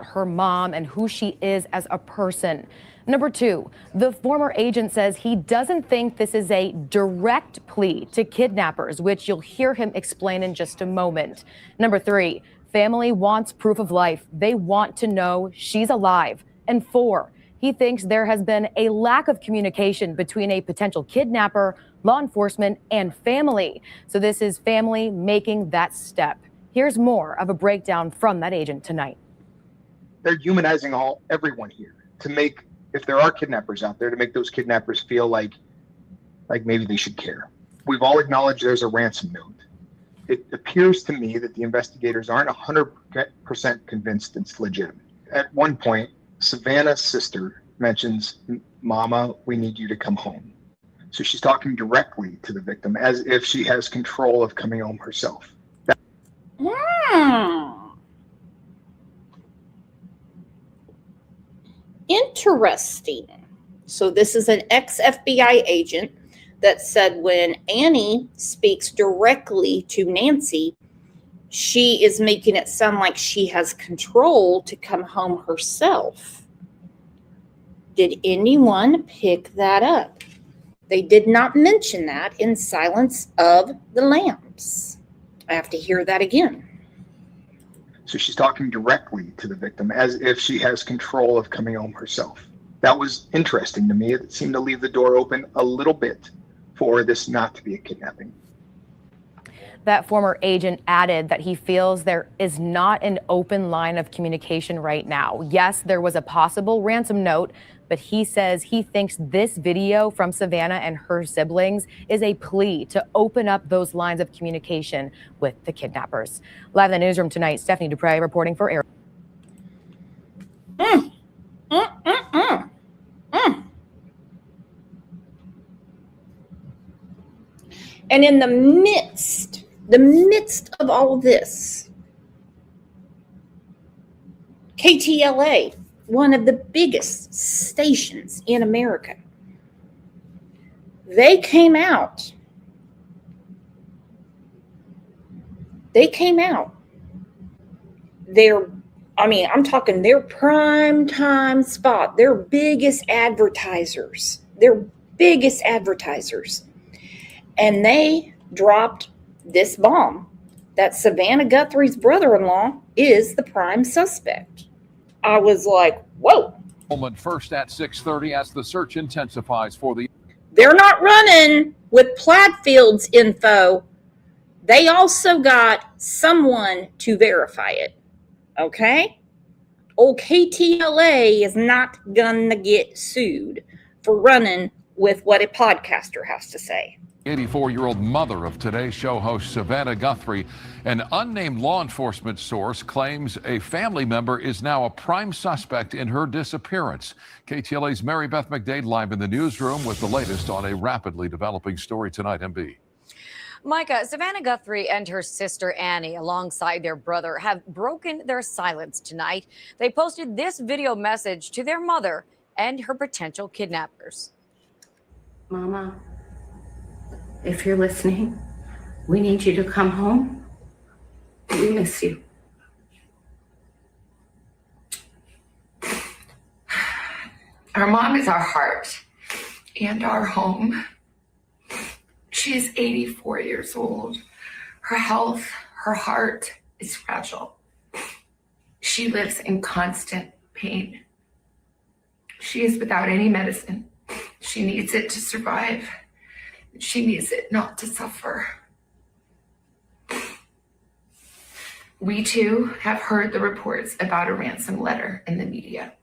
Her mom and who she is as a person. Number 2, the former agent says he doesn't think this is a direct plea to kidnappers, which you'll hear him explain in just a moment. Number 3, family wants proof of life. They want to know she's alive. And 4, he thinks there has been a lack of communication between a potential kidnapper, law enforcement, and family. So this is family making that step. Here's more of a breakdown from that agent tonight. They're humanizing everyone here to make, if there are kidnappers out there, to make those kidnappers feel like maybe they should care. We've all acknowledged there's a ransom note. It appears to me that the investigators aren't 100% convinced it's legitimate. At one point, Savannah's sister mentions, "Mama, we need you to come home." So she's talking directly to the victim as if she has control of coming home herself. Interesting. So this is an ex-FBI agent that said when Annie speaks directly to Nancy, she is making it sound like she has control to come home herself. Did anyone pick that up? They did not mention that in Silence of the Lambs. I have to hear that again. So she's talking directly to the victim as if she has control of coming home herself. That was interesting to me. It seemed to leave the door open a little bit for this not to be a kidnapping. That former agent added that he feels there is not an open line of communication right now. Yes, there was a possible ransom note, but he says he thinks this video from Savannah and her siblings is a plea to open up those lines of communication with the kidnappers. Live in the newsroom tonight, Stephanie Dupre reporting for Air. And in the midst of all this, KTLA, one of the biggest stations in America, they came out. I'm talking their prime time spot, their biggest advertisers. And they dropped this bomb that Savannah Guthrie's brother-in-law is the prime suspect. I was like, whoa. Moment first at 6:30 as the search intensifies for the... They're not running with Plattfield's info. They also got someone to verify it. Okay? Old KTLA is not gonna get sued for running with what a podcaster has to say. 84-year-old mother of Today's Show host Savannah Guthrie. An unnamed law enforcement source claims a family member is now a prime suspect in her disappearance. KTLA's Mary Beth McDade live in the newsroom with the latest on a rapidly developing story tonight, MB. Micah, Savannah Guthrie and her sister Annie, alongside their brother, have broken their silence tonight. They posted this video message to their mother and her potential kidnappers. Mama, if you're listening, we need you to come home. We miss you. Our mom is our heart and our home. She's 84 years old. Her health, her heart is fragile. She lives in constant pain. She is without any medicine. She needs it to survive. She needs it not to suffer. We too have heard the reports about a ransom letter in the media.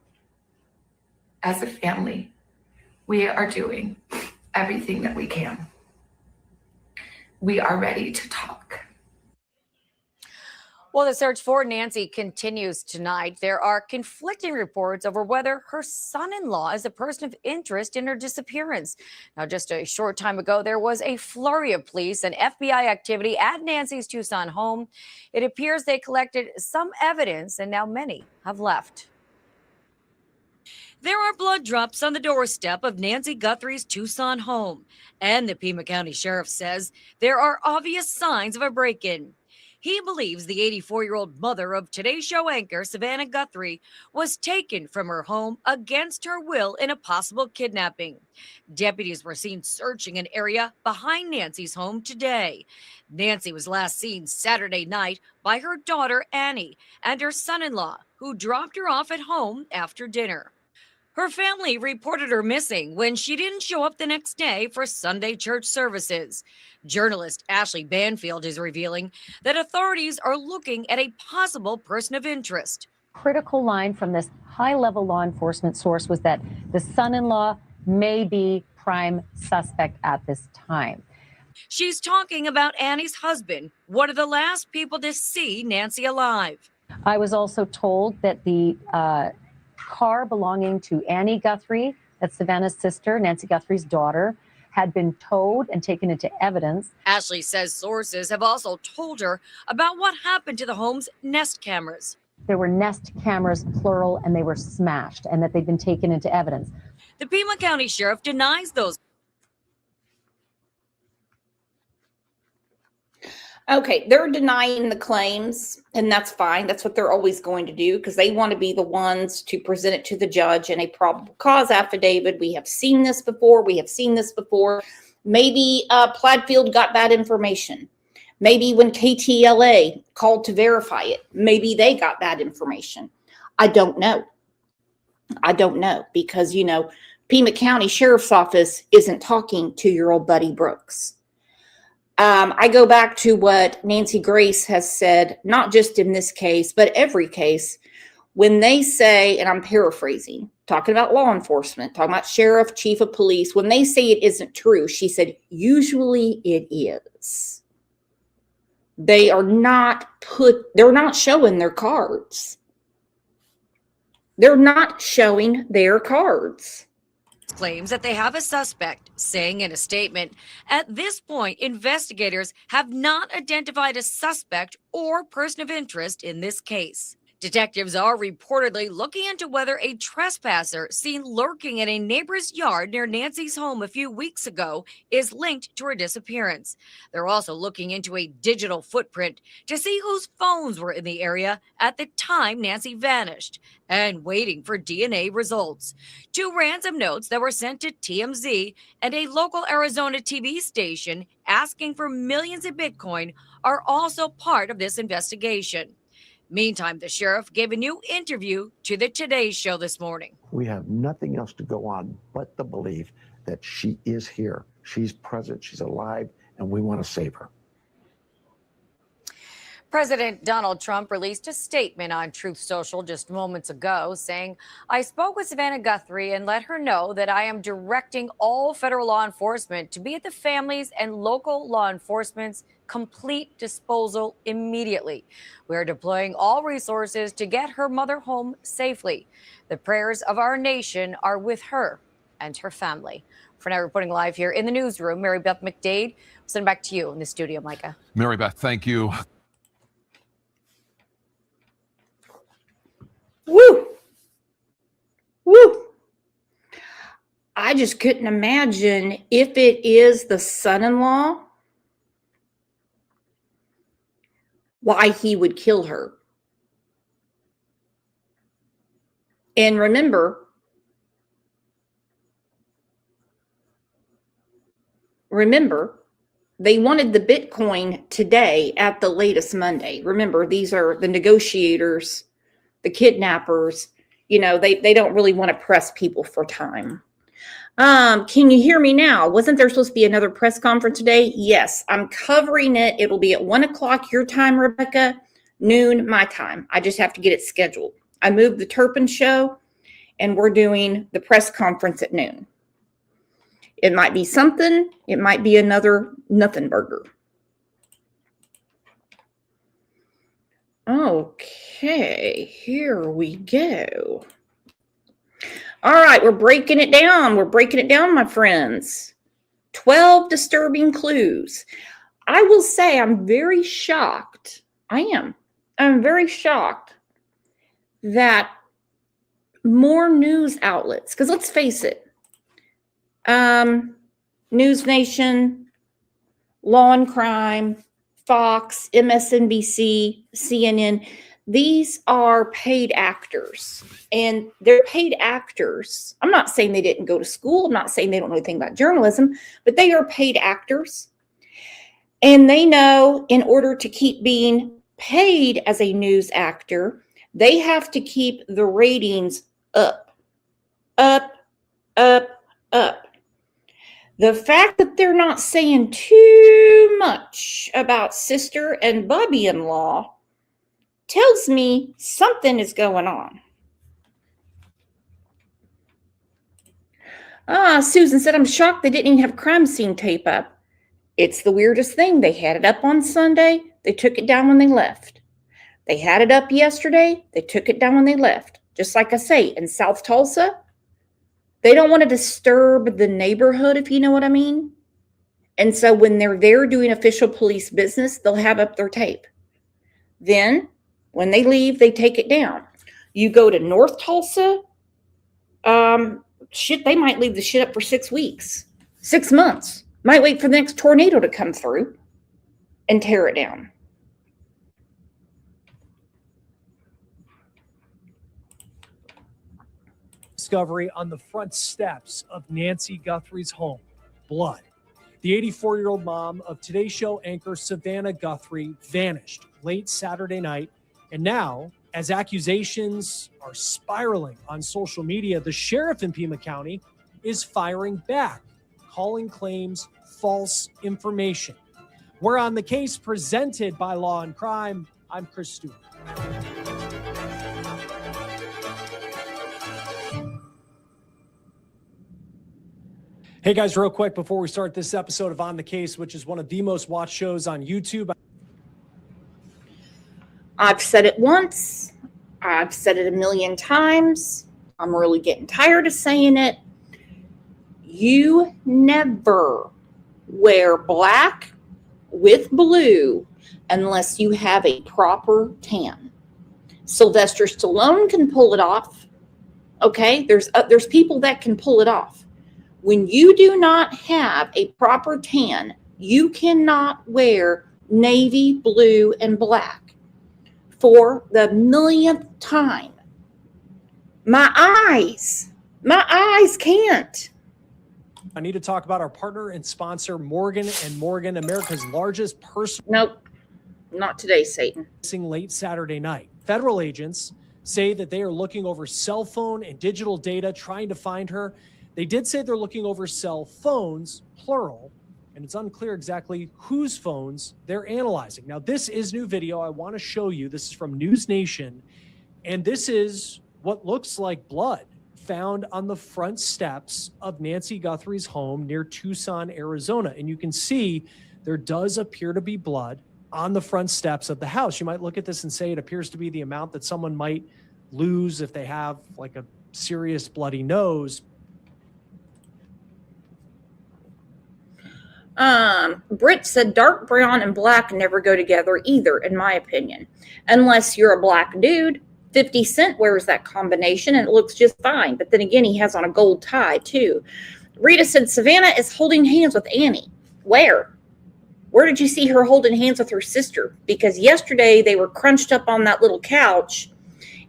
As a family, we are doing everything that we can. We are ready to talk. Well, the search for Nancy continues tonight. There are conflicting reports over whether her son-in-law is a person of interest in her disappearance. Now, just a short time ago, there was a flurry of police and FBI activity at Nancy's Tucson home. It appears they collected some evidence, and now many have left. There are blood drops on the doorstep of Nancy Guthrie's Tucson home, and the Pima County Sheriff says there are obvious signs of a break-in. He believes the 84-year-old mother of Today's Show anchor Savannah Guthrie was taken from her home against her will in a possible kidnapping. Deputies were seen searching an area behind Nancy's home today. Nancy was last seen Saturday night by her daughter Annie and her son-in-law, who dropped her off at home after dinner. Her family reported her missing when she didn't show up the next day for Sunday church services. Journalist Ashley Banfield is revealing that authorities are looking at a possible person of interest. Critical line from this high-level law enforcement source was that the son-in-law may be prime suspect at this time. She's talking about Annie's husband, one of the last people to see Nancy alive. I was also told that the car belonging to Annie Guthrie, that's Savannah's sister, Nancy Guthrie's daughter, had been towed and taken into evidence. Ashley says sources have also told her about what happened to the home's Nest cameras. There were Nest cameras, plural, and they were smashed, and that they'd been taken into evidence. The Pima County Sheriff denies those. Okay, they're denying the claims, and that's fine. That's what they're always going to do because they want to be the ones to present it to the judge in a probable cause affidavit. We have seen this before. Maybe Plattfield got that information. Maybe when KTLA called to verify it, maybe they got that information. I don't know because, Pima County Sheriff's Office isn't talking to your old buddy Brooks. I go back to what Nancy Grace has said, not just in this case, but every case, when they say, and I'm paraphrasing, talking about law enforcement, talking about sheriff, chief of police, when they say it isn't true, she said, usually it is. They're not showing their cards. They're not showing their cards. Claims that they have a suspect, saying in a statement, at this point, investigators have not identified a suspect or person of interest in this case. Detectives are reportedly looking into whether a trespasser seen lurking in a neighbor's yard near Nancy's home a few weeks ago is linked to her disappearance. They're also looking into a digital footprint to see whose phones were in the area at the time Nancy vanished and waiting for DNA results. 2 ransom notes that were sent to TMZ and a local Arizona TV station asking for millions of Bitcoin are also part of this investigation. Meantime, the sheriff gave a new interview to the Today Show this morning. We have nothing else to go on but the belief that she is here. She's present, she's alive, and we want to save her. President Donald Trump released a statement on Truth Social just moments ago saying, I spoke with Savannah Guthrie and let her know that I am directing all federal law enforcement to be at the families and local law enforcement's complete disposal immediately. We are deploying all resources to get her mother home safely. The prayers of our nation are with her and her family. For now, reporting live here in the newsroom, Mary Beth McDade. We'll send it back to you in the studio, Micah. Mary Beth, thank you. Woo! Woo! I just couldn't imagine if it is the son-in-law, why he would kill her. And remember, they wanted the Bitcoin today at the latest Monday. Remember, these are the negotiators, the kidnappers. They don't really want to press people for time. Can you hear me now? Wasn't there supposed to be another press conference today? Yes, I'm covering it. It'll be at 1:00 your time, Rebecca, noon my time. I just have to get it scheduled. I moved the Turpin show and we're doing the press conference at noon. It might be something. It might be another nothing burger. Okay, here we go. All right, we're breaking it down. My friends. 12 disturbing clues. I will say I'm very shocked. I'm very shocked that more news outlets, because let's face it, News Nation, Law and Crime, Fox, MSNBC, CNN, these are paid actors. And they're paid actors. I'm not saying they didn't go to school. I'm not saying they don't know anything about journalism, but they are paid actors. And they know in order to keep being paid as a news actor, they have to keep the ratings up, up, up, up. The fact that they're not saying too much about sister and Bubby-in-law tells me something is going on. Susan said, I'm shocked they didn't even have crime scene tape up. It's the weirdest thing. They had it up on Sunday. They took it down when they left. They had it up yesterday. They took it down when they left. Just like I say, in South Tulsa, they don't want to disturb the neighborhood, if you know what I mean. And so when they're there doing official police business, they'll have up their tape. Then when they leave, they take it down. You go to North Tulsa, they might leave the shit up for 6 weeks, 6 months. Might wait for the next tornado to come through and tear it down. Discovery on the front steps of Nancy Guthrie's home. Blood. The 84-year-old mom of Today Show anchor Savannah Guthrie vanished late Saturday night. And now, as accusations are spiraling on social media, the sheriff in Pima County is firing back, calling claims false information. We're on the case presented by Law and Crime. I'm Chris Stewart. Hey guys, real quick before we start this episode of On the Case, which is one of the most watched shows on YouTube. I've said it once. I've said it a million times. I'm really getting tired of saying it. You never wear black with blue unless you have a proper tan. Sylvester Stallone can pull it off. Okay, there's people that can pull it off. When you do not have a proper tan, you cannot wear navy, blue, and black. For the millionth time. My eyes can't. I need to talk about our partner and sponsor, Morgan & Morgan, America's largest personal... Nope, not today, Satan. ...late Saturday night. Federal agents say that they are looking over cell phone and digital data, trying to find her. They did say they're looking over cell phones, plural, and it's unclear exactly whose phones they're analyzing. Now, this is new video I want to show you. This is from News Nation, and this is what looks like blood found on the front steps of Nancy Guthrie's home near Tucson, Arizona. And you can see there does appear to be blood on the front steps of the house. You might look at this and say it appears to be the amount that someone might lose if they have like a serious bloody nose. Britt said dark brown and black never go together either, in my opinion. Unless you're a black dude. 50 Cent wears that combination and it looks just fine. But then again, he has on a gold tie too. Rita said Savannah is holding hands with Annie. Where? Where did you see her holding hands with her sister? Because yesterday they were crunched up on that little couch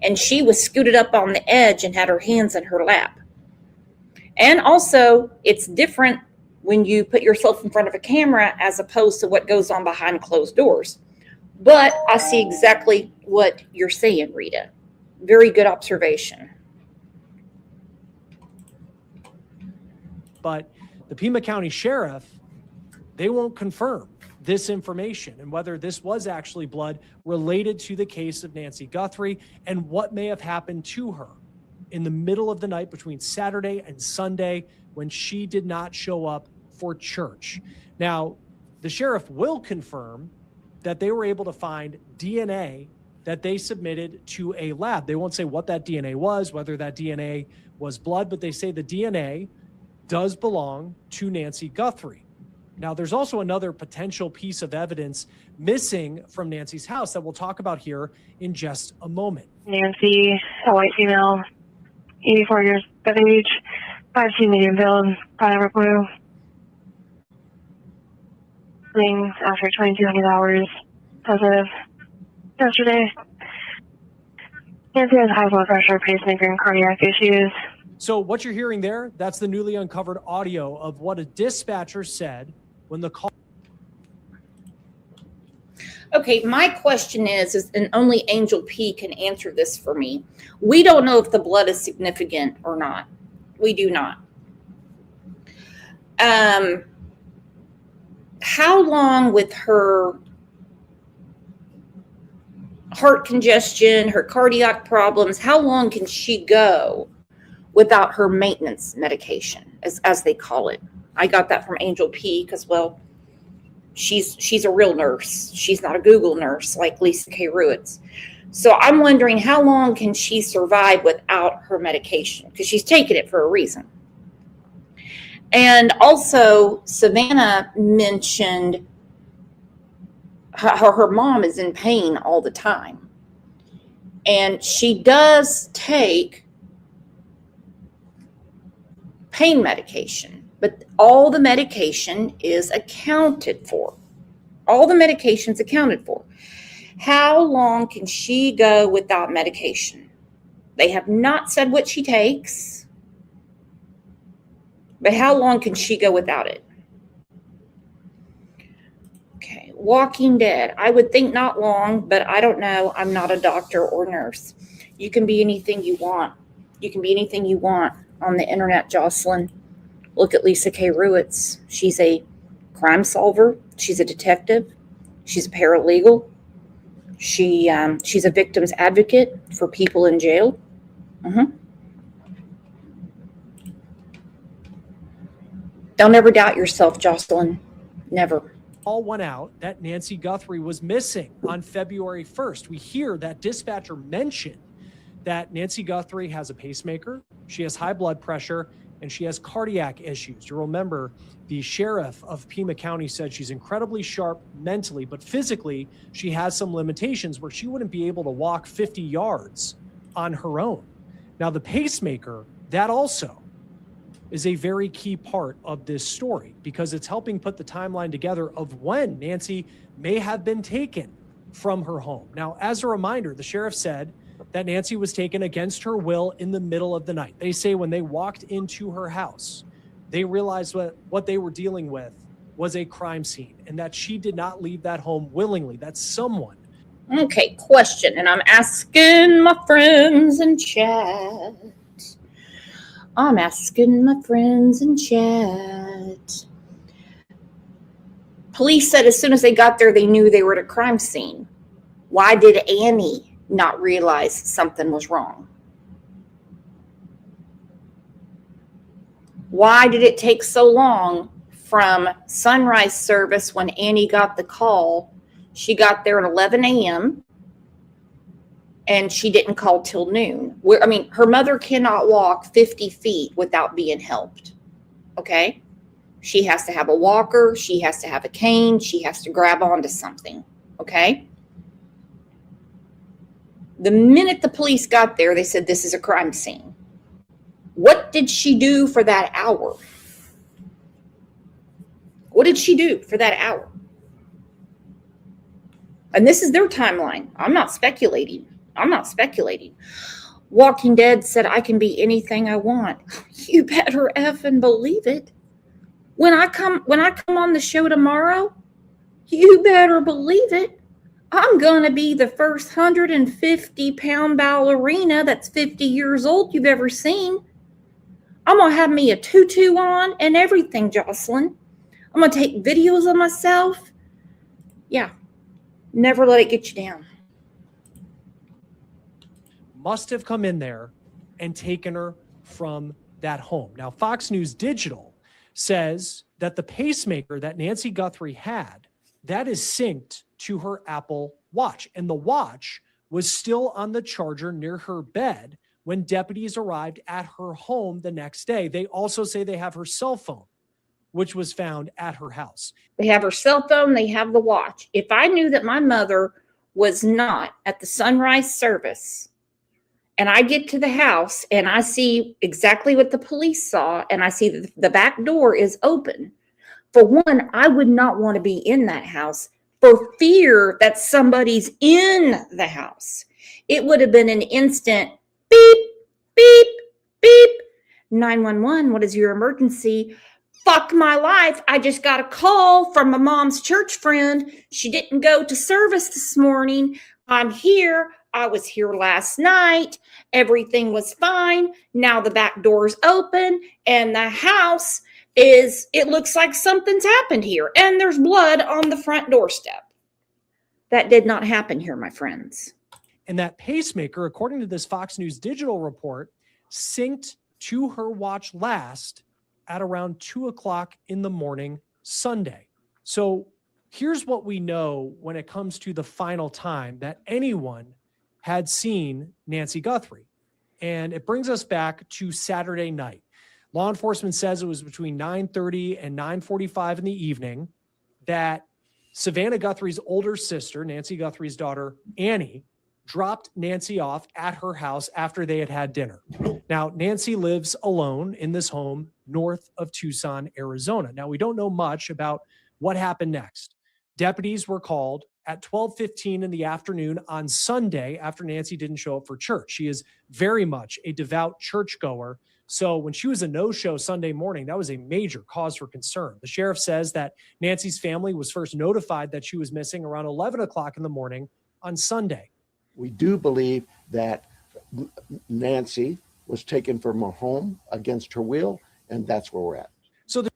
and she was scooted up on the edge and had her hands in her lap. And also, it's different when you put yourself in front of a camera as opposed to what goes on behind closed doors. But I see exactly what you're saying, Rita. Very good observation. But the Pima County Sheriff, they won't confirm this information and whether this was actually blood related to the case of Nancy Guthrie and what may have happened to her in the middle of the night between Saturday and Sunday when she did not show up for church. Now, the sheriff will confirm that they were able to find DNA that they submitted to a lab. They won't say what that DNA was, whether that DNA was blood, but they say the DNA does belong to Nancy Guthrie. Now, there's also another potential piece of evidence missing from Nancy's house that we'll talk about here in just a moment. Nancy, a white female, 84 years of age, 5'2" medium build, powder blue. After 2,200 hours as of yesterday. Nancy has high blood pressure, pacemaker, and cardiac issues. So what you're hearing there, that's the newly uncovered audio of what a dispatcher said when the call. Okay, my question is, and only Angel P can answer this for me. We don't know if the blood is significant or not. We do not. How long with her heart congestion, her cardiac problems, how long can she go without her maintenance medication, as they call it? I got that from Angel P because, well, She's a real nurse. She's not a Google nurse like Lisa K. Ruitz. So I'm wondering, how long can she survive without her medication? Because she's taking it for a reason. And also, Savannah mentioned how her mom is in pain all the time. And she does take pain medication, but all the medication is accounted for. All the medication's accounted for. How long can she go without medication? They have not said what she takes, but how long can she go without it? Okay, Walking Dead. I would think not long, but I don't know. I'm not a doctor or nurse. You can be anything you want. You can be anything you want on the internet, Jocelyn. Look at Lisa K. Ruitz. She's a crime solver. She's a detective. She's a paralegal. She's a victim's advocate for people in jail. Don't ever doubt yourself, Jocelyn. Never. All went out that Nancy Guthrie was missing on February 1st. We hear that dispatcher mention that Nancy Guthrie has a pacemaker, she has high blood pressure, and she has cardiac issues. You remember the sheriff of Pima County said she's incredibly sharp mentally, but physically she has some limitations where she wouldn't be able to walk 50 yards on her own. Now the pacemaker, that also is a very key part of this story because it's helping put the timeline together of when Nancy may have been taken from her home. Now, as a reminder, the sheriff said that Nancy was taken against her will in the middle of the night. They say when they walked into her house, they realized what they were dealing with was a crime scene and that she did not leave that home willingly, that someone. Okay, question, and I'm asking my friends in chat. I'm asking my friends in chat. Police said as soon as they got there, they knew they were at a crime scene. Why did Annie not realize something was wrong? Why did it take so long from sunrise service when Annie got the call? She got there at 11 a.m. and she didn't call till noon. Her mother cannot walk 50 feet without being helped. Okay? She has to have a walker. She has to have a cane. She has to grab onto something. Okay? The minute the police got there, they said, this is a crime scene. What did she do for that hour? What did she do for that hour? And this is their timeline. I'm not speculating. Walking Dead said, I can be anything I want. You better effing believe it. When I come on the show tomorrow, you better believe it. I'm going to be the first 150-pound ballerina that's 50 years old you've ever seen. I'm going to have me a tutu on and everything, Jocelyn. I'm going to take videos of myself. Yeah. Never let it get you down. Must have come in there and taken her from that home. Now, Fox News Digital says that the pacemaker that Nancy Guthrie had, that is synced to her Apple Watch. And the watch was still on the charger near her bed when deputies arrived at her home the next day. They also say they have her cell phone, which was found at her house. They have her cell phone. They have the watch. If I knew that my mother was not at the sunrise service and I get to the house and I see exactly what the police saw and I see that the back door is open, for one, I would not want to be in that house for fear that somebody's in the house. It would have been an instant beep, beep, beep. 911, what is your emergency? Fuck my life. I just got a call from my mom's church friend. She didn't go to service this morning. I'm here. I was here last night. Everything was fine. Now the back door's open and the house it looks like something's happened here. And there's blood on the front doorstep. That did not happen here, my friends. And that pacemaker, according to this Fox News Digital report, synced to her watch last at around 2 o'clock in the morning Sunday. So here's what we know when it comes to the final time that anyone had seen Nancy Guthrie. And it brings us back to Saturday night. Law enforcement says it was between 9:30 and 9:45 in the evening that Savannah Guthrie's older sister, Nancy Guthrie's daughter, Annie, dropped Nancy off at her house after they had had dinner. Now, Nancy lives alone in this home north of Tucson, Arizona. Now, we don't know much about what happened next. Deputies were called at 12:15 in the afternoon on Sunday after Nancy didn't show up for church. She is very much a devout churchgoer. So when she was a no-show Sunday morning, that was a major cause for concern. The sheriff says that Nancy's family was first notified that she was missing around 11 o'clock in the morning on Sunday. We do believe that Nancy was taken from her home against her will, and that's where we're at. So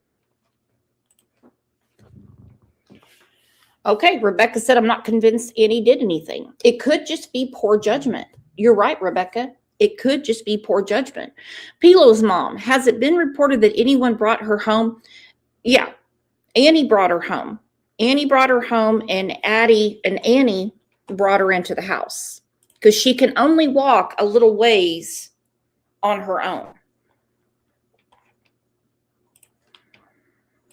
Okay, Rebecca said, I'm not convinced Annie did anything. It could just be poor judgment. You're right, Rebecca. It could just be poor judgment. Pilo's mom, has it been reported that anyone brought her home? Yeah, Annie brought her home. Annie brought her home, and Annie brought her into the house because she can only walk a little ways on her own.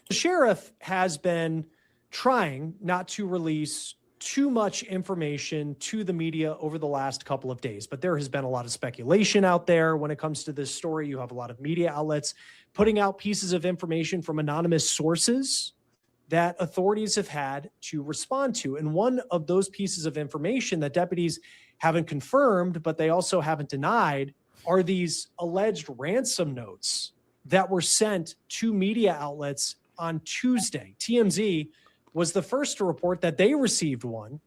The sheriff has been trying not to release too much information to the media over the last couple of days, but there has been a lot of speculation out there when it comes to this story. You have a lot of media outlets putting out pieces of information from anonymous sources that authorities have had to respond to. And one of those pieces of information that deputies haven't confirmed, but they also haven't denied, are these alleged ransom notes that were sent to media outlets on Tuesday. TMZ was the first to report that they received one.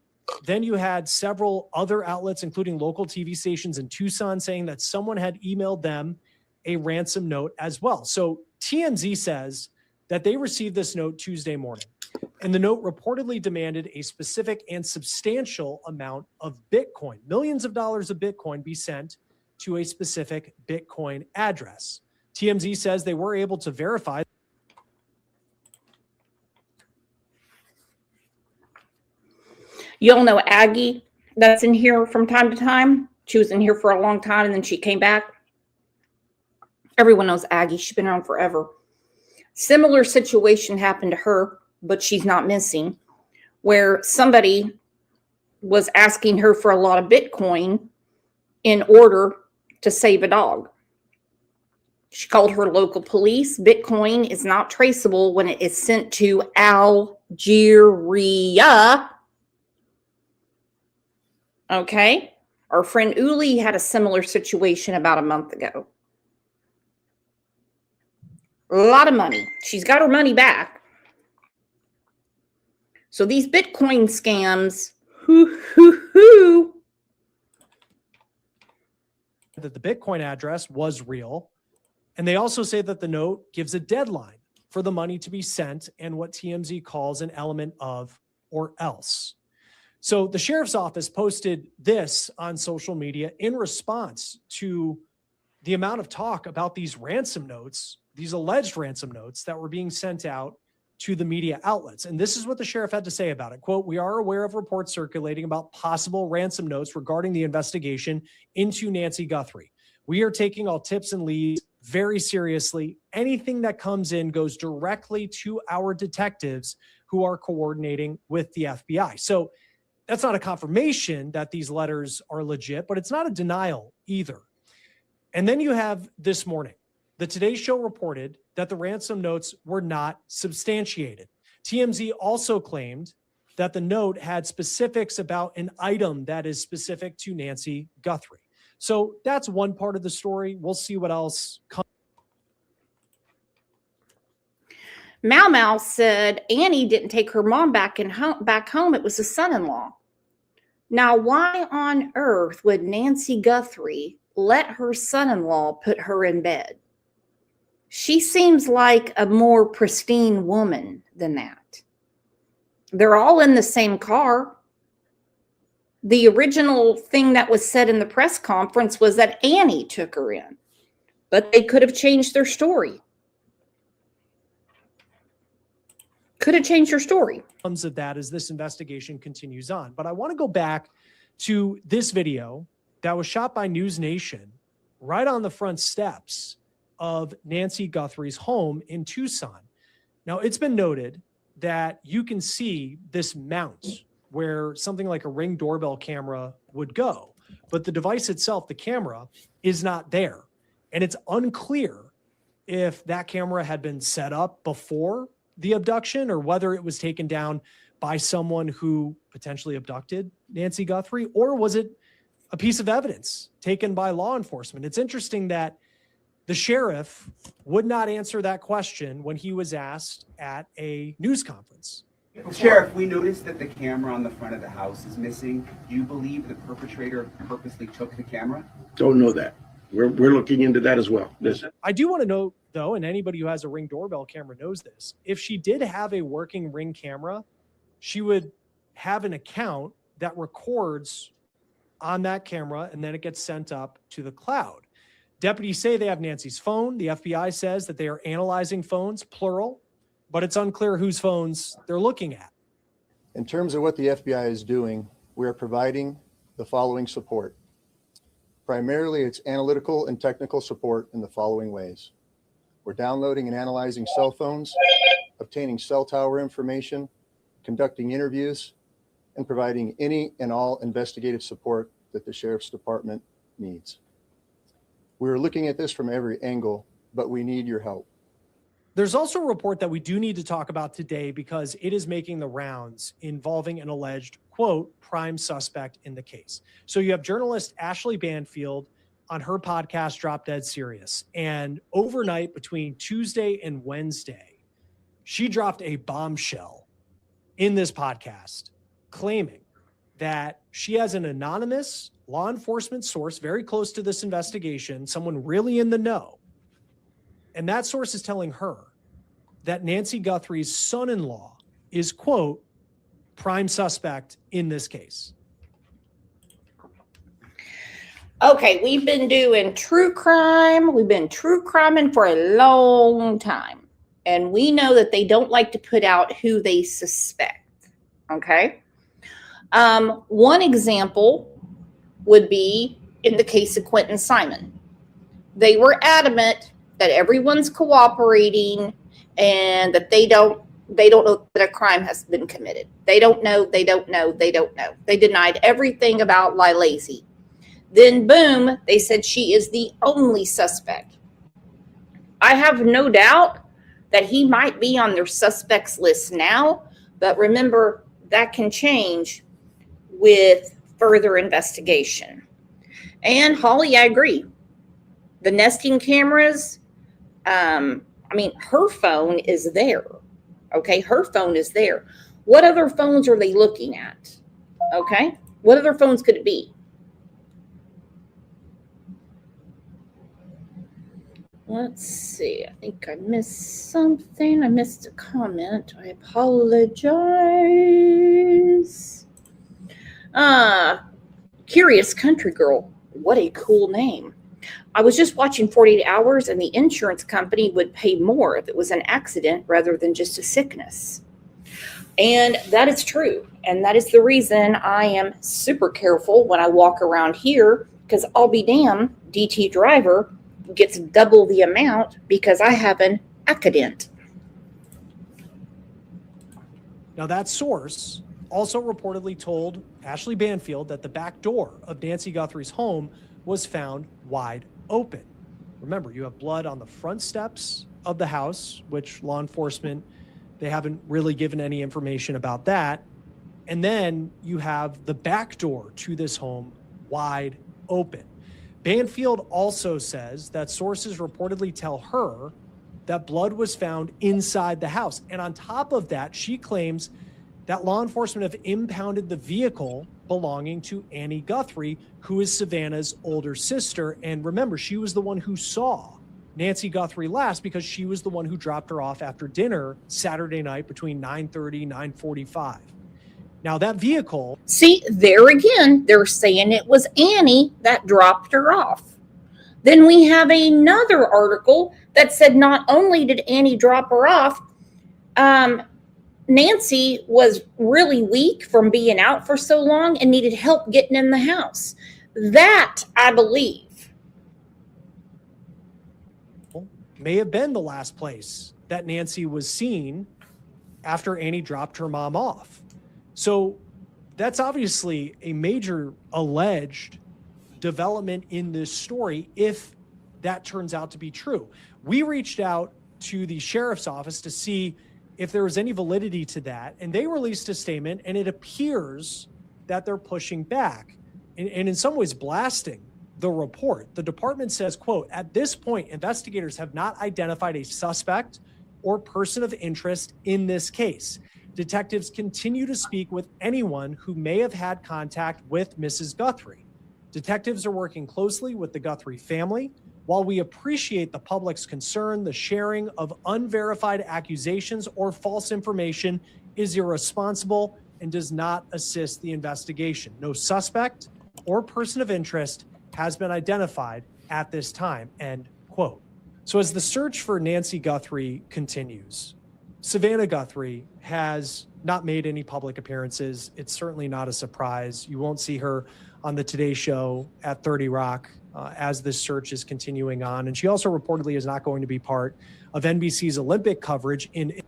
Then you had several other outlets, including local TV stations in Tucson, saying that someone had emailed them a ransom note as well. So TMZ says that they received this note Tuesday morning, and the note reportedly demanded a specific and substantial amount of Bitcoin. Millions of dollars of Bitcoin be sent to a specific Bitcoin address. TMZ says they were able to verify. You all know Aggie that's in here from time to time. She was in here for a long time and then she came back. Everyone knows Aggie. She's been around forever. Similar situation happened to her, but she's not missing, where somebody was asking her for a lot of Bitcoin in order to save a dog. She called her local police. Bitcoin is not traceable when it is sent to Algeria. Okay. Our friend Uli had a similar situation about a month ago. A lot of money. She's got her money back. So these Bitcoin scams, that the Bitcoin address was real. And they also say that the note gives a deadline for the money to be sent and what TMZ calls an element of or else. So the sheriff's office posted this on social media in response to the amount of talk about these ransom notes, these alleged ransom notes that were being sent out to the media outlets. And this is what the sheriff had to say about it. Quote, "We are aware of reports circulating about possible ransom notes regarding the investigation into Nancy Guthrie. We are taking all tips and leads very seriously. Anything that comes in goes directly to our detectives who are coordinating with the FBI." So that's not a confirmation that these letters are legit, but it's not a denial either. And then you have this morning, the Today Show reported that the ransom notes were not substantiated. TMZ also claimed that the note had specifics about an item that is specific to Nancy Guthrie. So that's one part of the story. We'll see what else comes. Mau Mau said Annie didn't take her mom back home. It was the son-in-law. Now, why on earth would Nancy Guthrie let her son-in-law put her in bed? She seems like a more pristine woman than that. They're all in the same car. The original thing that was said in the press conference was that Annie took her in, but they could have changed their story. Could have changed your story. Comes of that as this investigation continues on. But I want to go back to this video that was shot by News Nation right on the front steps of Nancy Guthrie's home in Tucson. Now, it's been noted that you can see this mount where something like a Ring doorbell camera would go, but the device itself, the camera, is not there. And it's unclear if that camera had been set up before the abduction or whether it was taken down by someone who potentially abducted Nancy Guthrie, or was it a piece of evidence taken by law enforcement? It's interesting that the sheriff would not answer that question when he was asked at a news conference. Sheriff, we noticed that the camera on the front of the house is missing. Do you believe the perpetrator purposely took the camera? Don't know that. We're looking into that as well. I do want to note, though, and anybody who has a Ring doorbell camera knows this, if she did have a working Ring camera, she would have an account that records on that camera, and then it gets sent up to the cloud. Deputies say they have Nancy's phone. The FBI says that they are analyzing phones, plural, but it's unclear whose phones they're looking at. In terms of what the FBI is doing, we are providing the following support. Primarily, it's analytical and technical support in the following ways. We're downloading and analyzing cell phones, obtaining cell tower information, conducting interviews, and providing any and all investigative support that the Sheriff's Department needs. We're looking at this from every angle, but we need your help. There's also a report that we do need to talk about today because it is making the rounds involving an alleged, quote, prime suspect in the case. So you have journalist Ashley Banfield on her podcast, Drop Dead Serious. And overnight between Tuesday and Wednesday, she dropped a bombshell in this podcast claiming that she has an anonymous law enforcement source very close to this investigation, someone really in the know. And that source is telling her that Nancy Guthrie's son-in-law is, quote, prime suspect in this case. Okay, we've been doing true crime. We've been true criming for a long time. And we know that they don't like to put out who they suspect. Okay? One example would be in the case of Quentin Simon. They were adamant that everyone's cooperating and that they don't know that a crime has been committed. They don't know. They denied everything about Lilazy. Then boom, they said she is the only suspect. I have no doubt that he might be on their suspects list now, but remember that can change with further investigation. And Holly, I agree. The nesting cameras, her phone is there. Okay, her phone is there. What other phones are they looking at? Okay, what other phones could it be? Let's see. I think I missed something. I missed a comment. I apologize. Curious Country Girl. What a cool name. I was just watching 48 Hours, and the insurance company would pay more if it was an accident rather than just a sickness. And that is true. And that is the reason I am super careful when I walk around here, because I'll be damned, DT driver gets double the amount because I have an accident. Now, that source also reportedly told Ashley Banfield that the back door of Nancy Guthrie's home was found wide open. Remember, you have blood on the front steps of the house, which law enforcement, they haven't really given any information about that. And then you have the back door to this home wide open. Banfield also says that sources reportedly tell her that blood was found inside the house. And on top of that, she claims that law enforcement have impounded the vehicle belonging to Annie Guthrie, who is Savannah's older sister. And remember, she was the one who saw Nancy Guthrie last because she was the one who dropped her off after dinner Saturday night between 9:30, 9:45. Now that vehicle... See, there again, they're saying it was Annie that dropped her off. Then we have another article that said not only did Annie drop her off, Nancy was really weak from being out for so long and needed help getting in the house. That I believe. May have been the last place that Nancy was seen after Annie dropped her mom off. So that's obviously a major alleged development in this story if that turns out to be true. We reached out to the sheriff's office to see if there was any validity to that, and they released a statement, and it appears that they're pushing back and in some ways blasting the report. The department says, quote, "At this point, investigators have not identified a suspect or person of interest in this case. Detectives continue to speak with anyone who may have had contact with Mrs. Guthrie. Detectives are working closely with the Guthrie family. While we appreciate the public's concern, the sharing of unverified accusations or false information is irresponsible and does not assist the investigation. No suspect or person of interest has been identified at this time," end quote. So as the search for Nancy Guthrie continues, Savannah Guthrie has not made any public appearances. It's certainly not a surprise. You won't see her on the Today Show at 30 Rock as this search is continuing on. And she also reportedly is not going to be part of NBC's Olympic coverage in.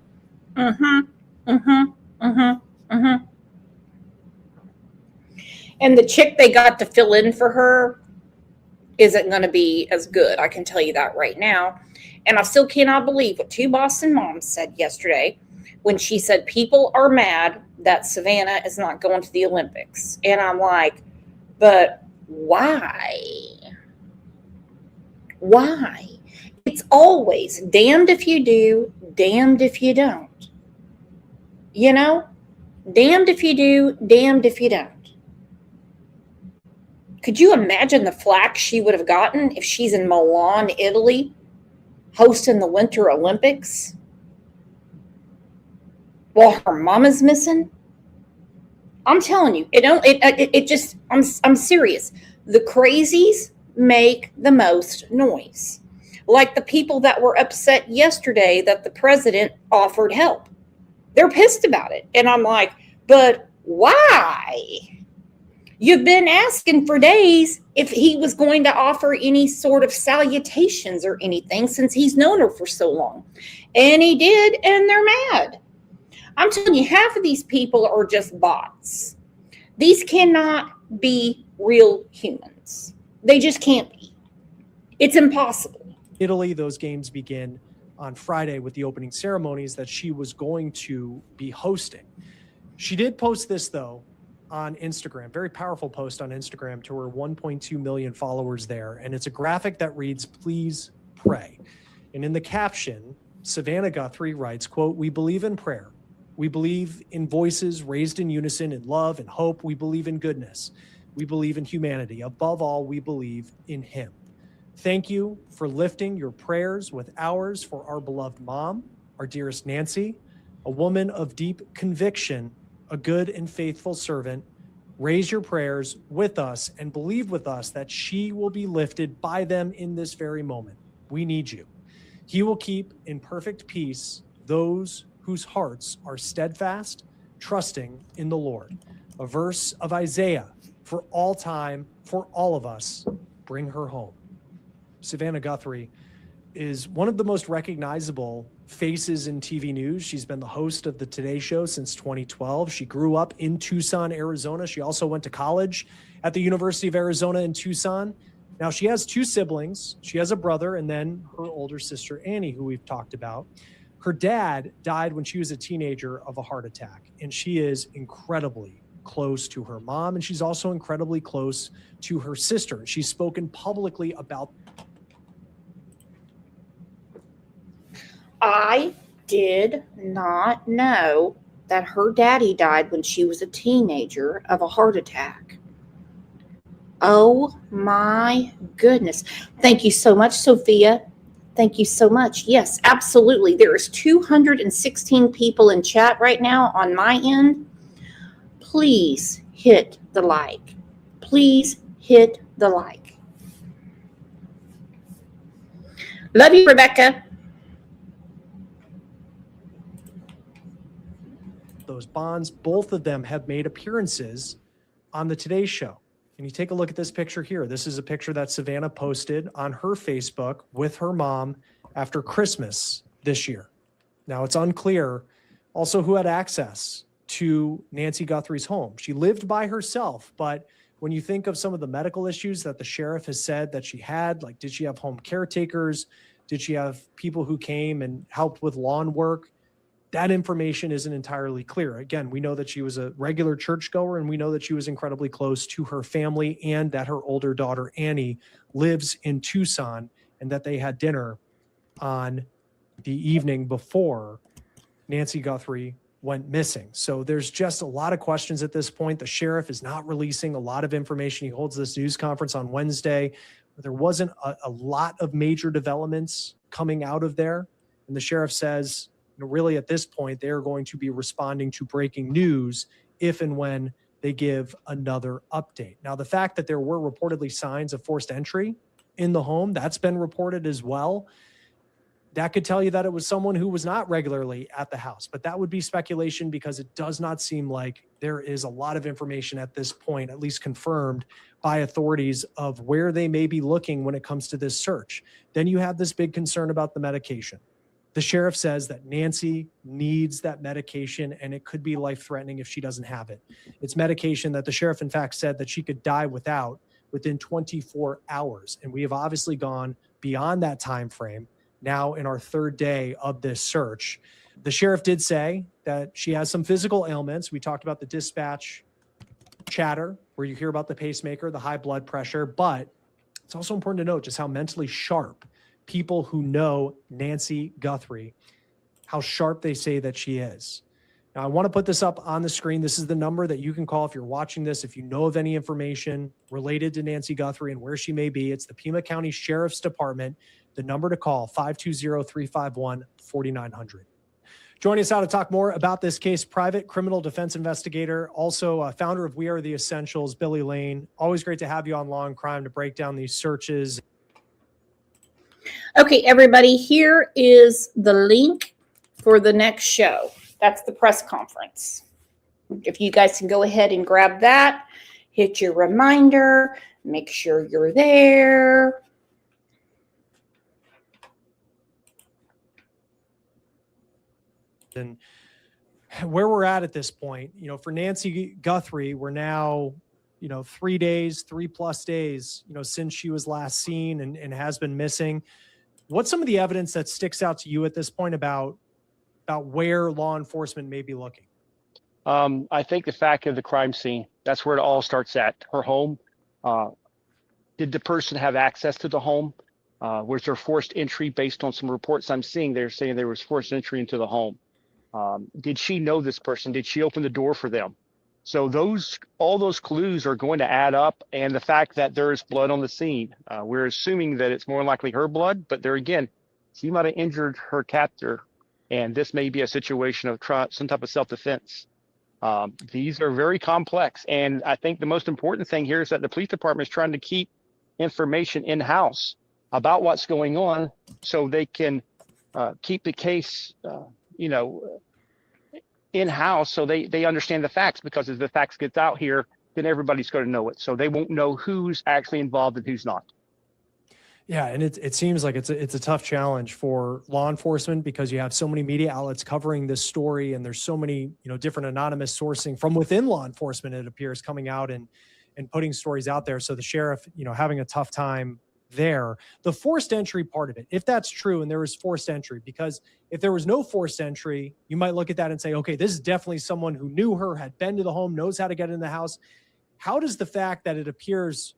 And the chick they got to fill in for her isn't going to be as good. I can tell you that right now. And I still cannot believe what two Boston moms said yesterday when she said people are mad that Savannah is not going to the Olympics. And I'm like, but why? Why? It's always damned if you do, damned if you don't. You know, damned if you do, damned if you don't. Could you imagine the flack she would have gotten if she's in Milan, Italy, hosting the Winter Olympics while her mama's missing? I'm telling you, I'm serious. The crazies make the most noise. Like the people that were upset yesterday that the president offered help. They're pissed about it. And I'm like, but why? You've been asking for days if he was going to offer any sort of salutations or anything since he's known her for so long. And he did, and they're mad. I'm telling you, half of these people are just bots. These cannot be real humans. They just can't be. It's impossible. Italy, those games begin on Friday with the opening ceremonies that she was going to be hosting. She did post this, though, on Instagram, very powerful post on Instagram to her 1.2 million followers there. And it's a graphic that reads, "Please pray." And in the caption, Savannah Guthrie writes, quote, "We believe in prayer. We believe in voices raised in unison in love and hope. We believe in goodness. We believe in humanity. Above all, we believe in him. Thank you for lifting your prayers with ours for our beloved mom, our dearest Nancy, a woman of deep conviction, a good and faithful servant. Raise your prayers with us and believe with us that she will be lifted by them in this very moment. We need you. He will keep in perfect peace those whose hearts are steadfast, trusting in the Lord." A verse of Isaiah for all time, for all of us. Bring her home. Savannah Guthrie is one of the most recognizable faces in TV news. She's been the host of the Today Show since 2012. She grew up in Tucson, Arizona. She also went to college at the University of Arizona in Tucson. Now, she has two siblings. She has a brother and then her older sister, Annie, who we've talked about. Her dad died when she was a teenager of a heart attack, and she is incredibly close to her mom, and she's also incredibly close to her sister. She's spoken publicly about. I did not know that her daddy died when she was a teenager of a heart attack. Oh my goodness. Thank you so much, Sophia. Thank you so much. Yes, absolutely. There is 216 people in chat right now on my end. Please hit the like. Please hit the like. Love you, Rebecca. those bonds. Both of them have made appearances on the Today Show. And you take a look at this picture here. This is a picture that Savannah posted on her Facebook with her mom after Christmas this year. Now, it's unclear also who had access to Nancy Guthrie's home. She lived by herself, but when you think of some of the medical issues that the sheriff has said that she had, like did she have home caretakers? Did she have people who came and helped with lawn work? That information isn't entirely clear. Again, we know that she was a regular churchgoer, and we know that she was incredibly close to her family and that her older daughter, Annie, lives in Tucson, and that they had dinner on the evening before Nancy Guthrie went missing. So there's just a lot of questions at this point. The sheriff is not releasing a lot of information. He holds this news conference on Wednesday. There wasn't a lot of major developments coming out of there. And the sheriff says, really at this point, they are going to be responding to breaking news if and when they give another update. Now, the fact that there were reportedly signs of forced entry in the home, that's been reported as well. That could tell you that it was someone who was not regularly at the house, but that would be speculation because it does not seem like there is a lot of information at this point, at least confirmed by authorities, of where they may be looking when it comes to this search. Then you have this big concern about the medication. The sheriff says that Nancy needs that medication and it could be life-threatening if she doesn't have it. It's medication that the sheriff, in fact, said that she could die without within 24 hours. And we have obviously gone beyond that time frame now in our third day of this search. The sheriff did say that she has some physical ailments. We talked about the dispatch chatter where you hear about the pacemaker, the high blood pressure, but it's also important to note just how mentally sharp people who know Nancy Guthrie, how sharp they say that she is. Now, I want to put this up on the screen. This is the number that you can call if you're watching this, if you know of any information related to Nancy Guthrie and where she may be. It's the Pima County Sheriff's Department. The number to call, 520-351-4900. Joining us now to talk more about this case, private criminal defense investigator, also founder of We Are the Essentials, Billy Lane. Always great to have you on Law and Crime to break down these searches. Okay, everybody, here is the link for the next show. That's the press conference. If you guys can go ahead and grab that, hit your reminder, make sure you're there. And where we're at this point, for Nancy Guthrie, we're now, 3 days, 3+ days, since she was last seen and has been missing. What's some of the evidence that sticks out to you at this point about where law enforcement may be looking? I think the fact of the crime scene, that's where it all starts at, her home. Did the person have access to the home? Was there forced entry based on some reports I'm seeing? They're saying there was forced entry into the home. Did she know this person? Did she open the door for them? So all those clues are going to add up, and the fact that there is blood on the scene, we're assuming that it's more likely her blood, but there again, she might have injured her captor, and this may be a situation of some type of self-defense. These are very complex, and I think the most important thing here is that the police department is trying to keep information in-house about what's going on so they can keep the case, in-house so they understand the facts, because as the facts gets out here, then everybody's going to know it. So they won't know who's actually involved and who's not. Yeah, and it seems like it's a tough challenge for law enforcement because you have so many media outlets covering this story, and there's so many different anonymous sourcing from within law enforcement, it appears, coming out and putting stories out there. So the sheriff, having a tough time there. The forced entry part of it, if that's true and there was forced entry, because if there was no forced entry, you might look at that and say, okay, this is definitely someone who knew her, had been to the home, knows how to get in the house. How does the fact that it appears,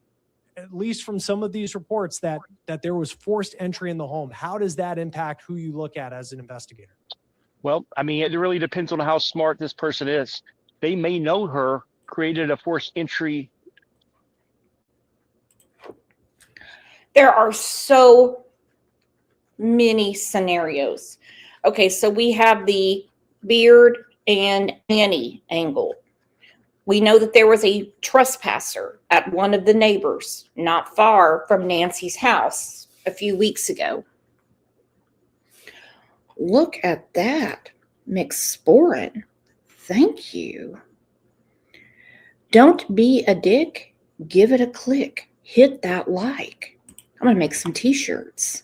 at least from some of these reports, that there was forced entry in the home, how does that impact who you look at as an investigator? Well, I mean, it really depends on how smart this person is. They may know her, created a forced entry. There are so many scenarios. Okay, so we have the Beard and Annie angle. We know that there was a trespasser at one of the neighbors not far from Nancy's house a few weeks ago. Look at that, McSporin. Thank you. Don't be a dick. Give it a click. Hit that like. I'm going to make some t-shirts.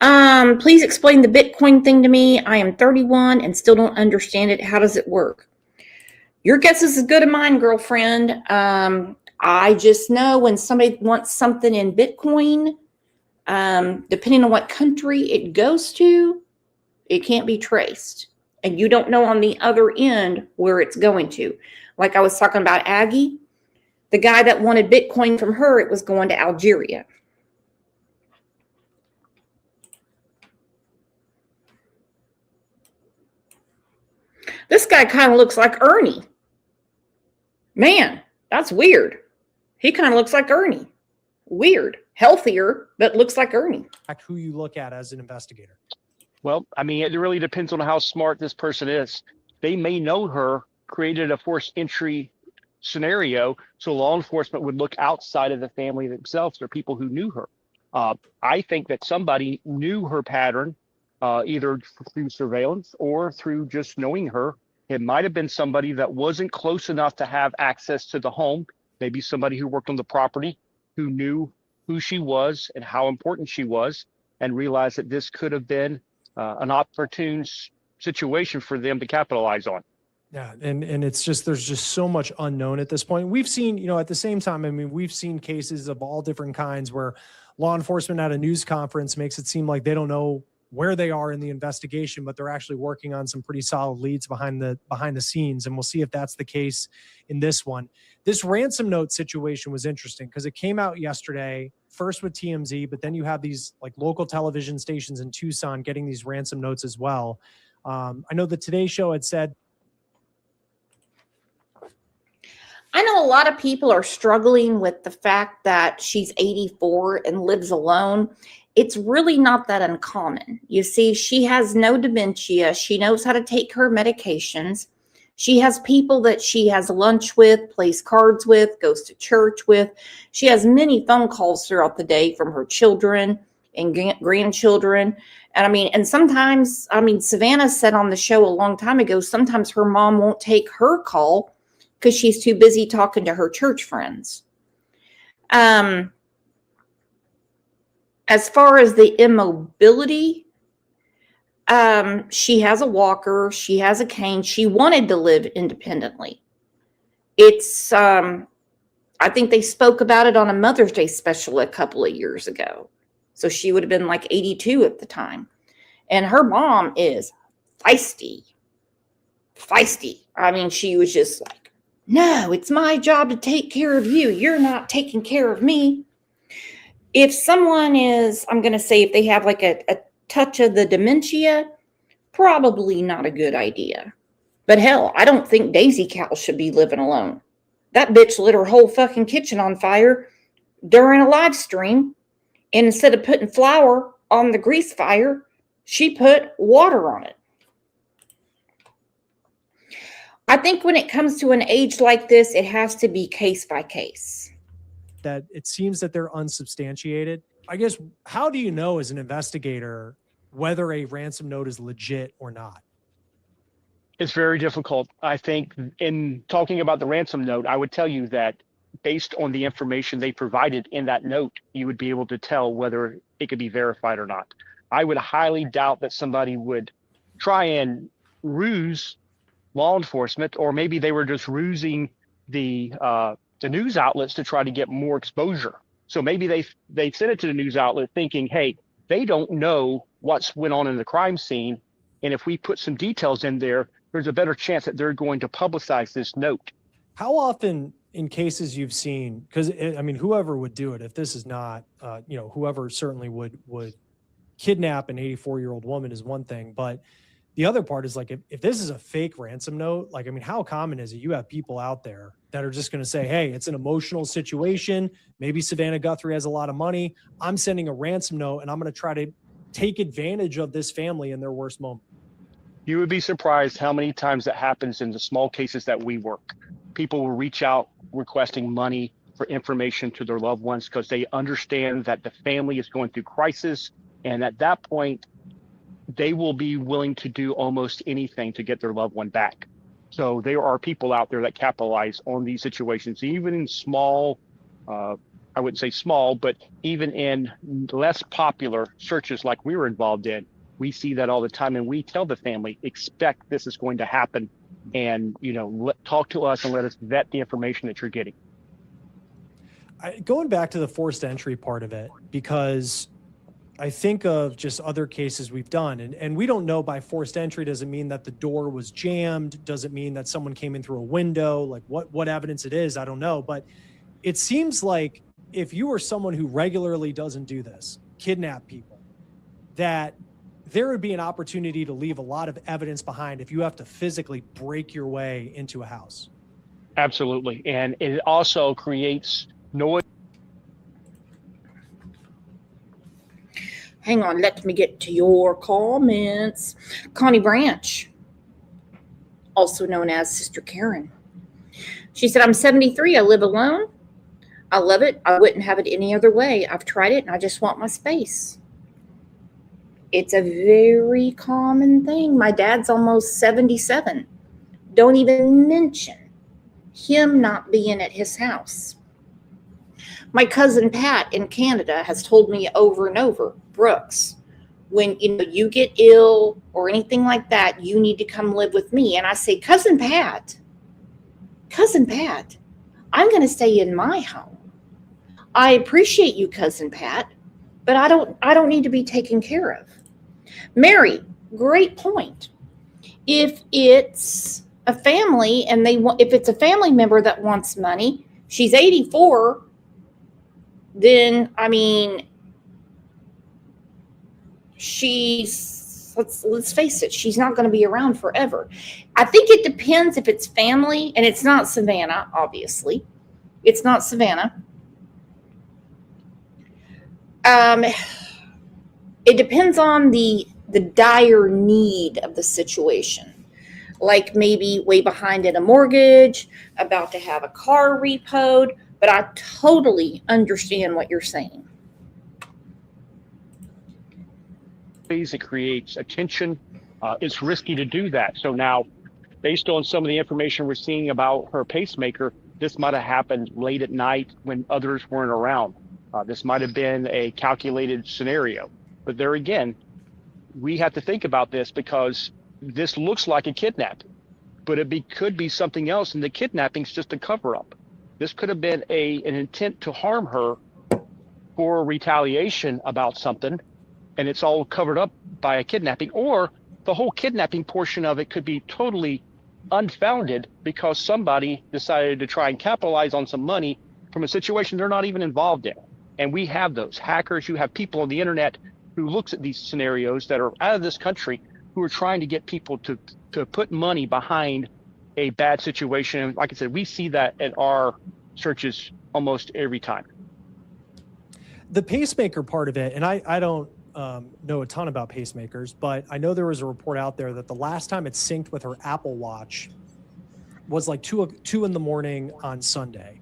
Please explain the Bitcoin thing to me. I am 31 and still don't understand it. How does it work? Your guess is as good as mine, girlfriend. I just know when somebody wants something in Bitcoin, depending on what country it goes to, it can't be traced. And you don't know on the other end where it's going to. Like I was talking about Aggie, the guy that wanted Bitcoin from her, it was going to Algeria. This guy kind of looks like Ernie. Man, that's weird. He kind of looks like Ernie. Weird. Healthier, but looks like Ernie. Who you look at as an investigator. Well, I mean, it really depends on how smart this person is. They may know her, created a forced entry scenario, so law enforcement would look outside of the family themselves or people who knew her. I think that somebody knew her pattern, either through surveillance or through just knowing her. It might have been somebody that wasn't close enough to have access to the home, maybe somebody who worked on the property, who knew who she was and how important she was, and realized that this could have been an opportune situation for them to capitalize on. Yeah, and it's just, there's just so much unknown at this point. We've seen, you know, at the same time, I mean, we've seen cases of all different kinds where law enforcement at a news conference makes it seem like they don't know where they are in the investigation, but they're actually working on some pretty solid leads behind the scenes. And we'll see if that's the case in this one. This ransom note situation was interesting because it came out yesterday, first with TMZ, but then you have these like local television stations in Tucson getting these ransom notes as well. I know the Today Show had said, I know a lot of people are struggling with the fact that she's 84 and lives alone. It's really not that uncommon. You see, she has no dementia. She knows how to take her medications. She has people that she has lunch with, plays cards with, goes to church with. She has many phone calls throughout the day from her children and grandchildren. And I mean, and sometimes, I mean, Savannah said on the show a long time ago, sometimes her mom won't take her call because she's too busy talking to her church friends. As far as the immobility, she has a walker, she has a cane. She wanted to live independently. It's, I think they spoke about it on a Mother's Day special a couple of years ago. So she would have been like 82 at the time. And her mom is feisty. I mean, she was just like, no, it's my job to take care of you. You're not taking care of me. If someone is, I'm going to say if they have like a touch of the dementia, probably not a good idea. But hell, I don't think Daisy Cow should be living alone. That bitch lit her whole fucking kitchen on fire during a live stream. And instead of putting flour on the grease fire, she put water on it. I think when it comes to an age like this, it has to be case by case. that it seems that they're unsubstantiated. I guess, how do you know as an investigator whether a ransom note is legit or not? It's very difficult. I think in talking about the ransom note, I would tell you that based on the information they provided in that note, you would be able to tell whether it could be verified or not. I would highly doubt that somebody would try and ruse law enforcement, or maybe they were just rusing the news outlets to try to get more exposure. So maybe they sent it to the news outlet thinking, hey, they don't know what's went on in the crime scene, and if we put some details in there, there's a better chance that they're going to publicize this note. How often in cases you've seen, because I mean, whoever would do it, if this is not, whoever certainly would kidnap an 84-year-old woman is one thing, but the other part is like, if this is a fake ransom note, like, I mean, how common is it? You have people out there that are just going to say, hey, it's an emotional situation. Maybe Savannah Guthrie has a lot of money. I'm sending a ransom note and I'm going to try to take advantage of this family in their worst moment. You would be surprised how many times that happens in the small cases that we work. People will reach out requesting money for information to their loved ones because they understand that the family is going through crisis. And at that point, they will be willing to do almost anything to get their loved one back. So there are people out there that capitalize on these situations, even in small, I wouldn't say small, but even in less popular searches like we were involved in. We see that all the time, and we tell the family, expect this is going to happen, and talk to us and let us vet the information that you're getting. Going back to the forced entry part of it, because I think of just other cases we've done, and we don't know by forced entry, does it mean that the door was jammed? Does it mean that someone came in through a window? Like what evidence it is, I don't know. But it seems like if you are someone who regularly doesn't do this, kidnap people, that there would be an opportunity to leave a lot of evidence behind if you have to physically break your way into a house. Absolutely. And it also creates noise. Hang on, let me get to your comments. Connie Branch, also known as Sister Karen. She said, I'm 73. I live alone. I love it. I wouldn't have it any other way. I've tried it and I just want my space. It's a very common thing. My dad's almost 77. Don't even mention him not being at his house. My cousin Pat in Canada has told me over and over, Brooks, when you get ill or anything like that, you need to come live with me. And I say, Cousin Pat, I'm going to stay in my home. I appreciate you, Cousin Pat, but I don't need to be taken care of. Mary, great point. If it's a family and if it's a family member that wants money, she's 84, then let's face it, she's not going to be around forever. I think it depends if it's family, and it's not Savannah, obviously. It's not Savannah. It depends on the dire need of the situation. Like maybe way behind in a mortgage, about to have a car repoed, but I totally understand what you're saying. It creates attention. It's risky to do that. So now, based on some of the information we're seeing about her pacemaker, this might have happened late at night when others weren't around. This might have been a calculated scenario. But there again, we have to think about this because this looks like a kidnapping, but could be something else, and the kidnapping's just a cover-up. This could have been an intent to harm her for retaliation about something, and it's all covered up by a kidnapping, or the whole kidnapping portion of it could be totally unfounded because somebody decided to try and capitalize on some money from a situation they're not even involved in. And we have those hackers. You have people on the internet who looks at these scenarios that are out of this country who are trying to get people to put money behind a bad situation. And like I said, we see that at our searches almost every time. The pacemaker part of it, and I don't know a ton about pacemakers, but I know there was a report out there that the last time it synced with her Apple Watch was like 2 in the morning on Sunday.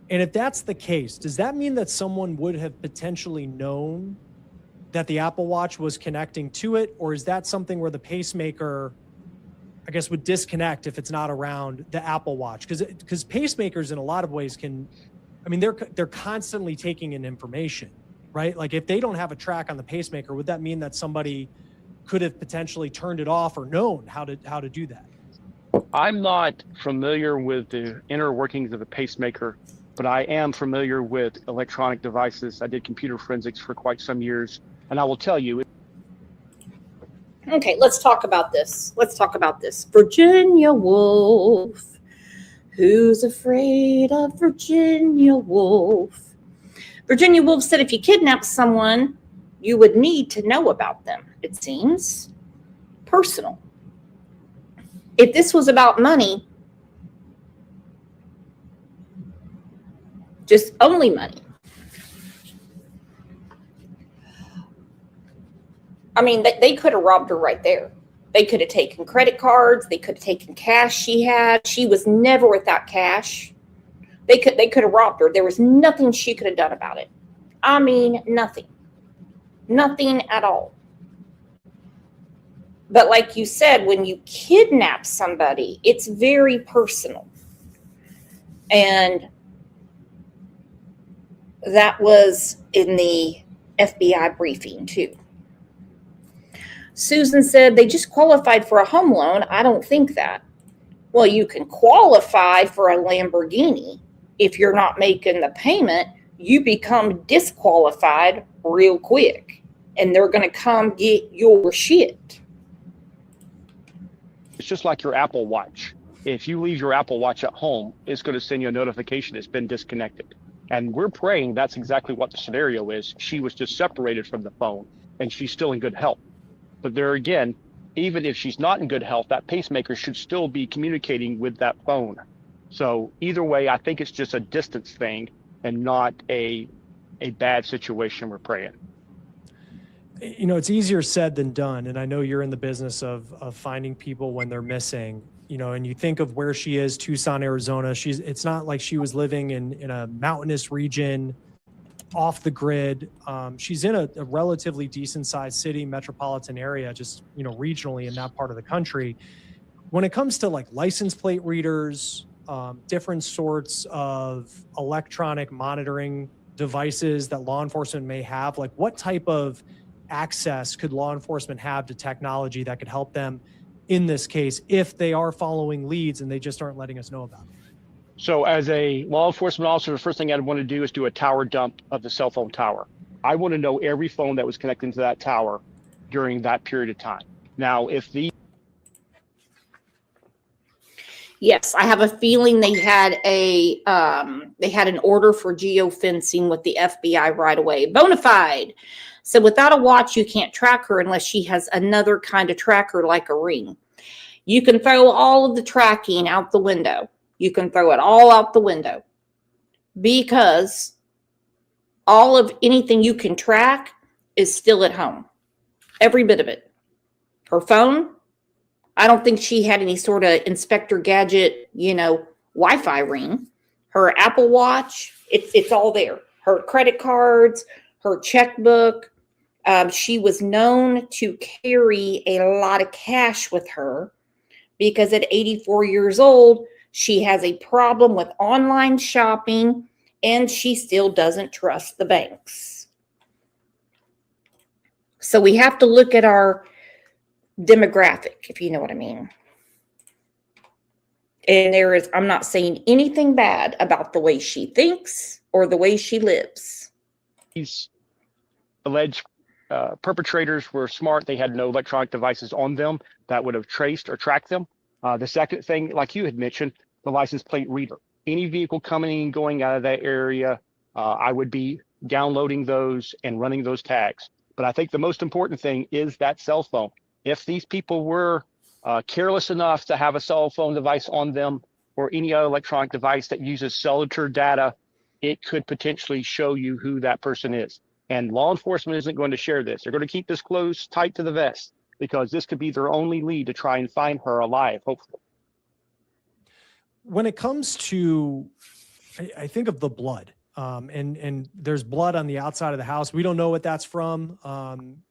And if that's the case, does that mean that someone would have potentially known that the Apple Watch was connecting to it? Or is that something where the pacemaker, I guess, would disconnect if it's not around the Apple Watch? Because pacemakers in a lot of ways they're constantly taking in information, right? Like if they don't have a track on the pacemaker, would that mean that somebody could have potentially turned it off or known how to do that? I'm not familiar with the inner workings of a pacemaker, but I am familiar with electronic devices. I did computer forensics for quite some years, and I will tell you. Okay, let's talk about this. Virginia Woolf. Who's afraid of Virginia Woolf? Virginia Woolf said if you kidnap someone, you would need to know about them. It seems personal. If this was about money, just only money. They could have robbed her right there. They could have taken credit cards. They could have taken cash she had. She was never without cash. They could have robbed her. There was nothing she could have done about it. Nothing. Nothing at all. But like you said, when you kidnap somebody, it's very personal. And that was in the FBI briefing too. Susan said they just qualified for a home loan. I don't think that. Well, you can qualify for a Lamborghini. If you're not making the payment, you become disqualified real quick. And they're going to come get your shit. It's just like your Apple Watch. If you leave your Apple Watch at home, it's going to send you a notification it's been disconnected. And we're praying that's exactly what the scenario is. She was just separated from the phone and she's still in good health. But there again, even if she's not in good health, that pacemaker should still be communicating with that phone. So either way, I think it's just a distance thing and not a bad situation we're praying. You know, it's easier said than done. And I know you're in the business of finding people when they're missing, you know, and you think of where she is, Tucson, Arizona. It's not like she was living in a mountainous region off the grid. She's in a relatively decent sized city, metropolitan area, just, you know, regionally in that part of the country. When it comes to like license plate readers, different sorts of electronic monitoring devices that law enforcement may have, like what type of access could law enforcement have to technology that could help them in this case if they are following leads and they just aren't letting us know about it? So as a law enforcement officer, the first thing I'd want to do is do a tower dump of the cell phone tower. I want to know every phone that was connected to that tower during that period of time. Now, if the Yes, I have a feeling they had an order for geofencing with the FBI right away. Bona fide. So without a watch, you can't track her unless she has another kind of tracker like a ring. You can throw all of the tracking out the window. You can throw it all out the window because all of anything you can track is still at home. Every bit of it. Her phone, I don't think she had any sort of Inspector Gadget, you know, Wi-Fi ring. Her Apple Watch, it's all there. Her credit cards, her checkbook. She was known to carry a lot of cash with her because at 84 years old, she has a problem with online shopping and she still doesn't trust the banks. So we have to look at our demographic, if you know what I mean. And I'm not saying anything bad about the way she thinks or the way she lives. these alleged perpetrators were smart, they had no electronic devices on them that would have traced or tracked them. The second thing, like you had mentioned, the license plate reader. Any vehicle coming and going out of that area, I would be downloading those and running those tags. But I think the most important thing is that cell phone. If these people were careless enough to have a cell phone device on them or any other electronic device that uses cellular data, it could potentially show you who that person is. And law enforcement isn't going to share this. They're going to keep this close, tight to the vest, because this could be their only lead to try and find her alive, hopefully. When it comes to, I think of the blood, and there's blood on the outside of the house. We don't know what that's from.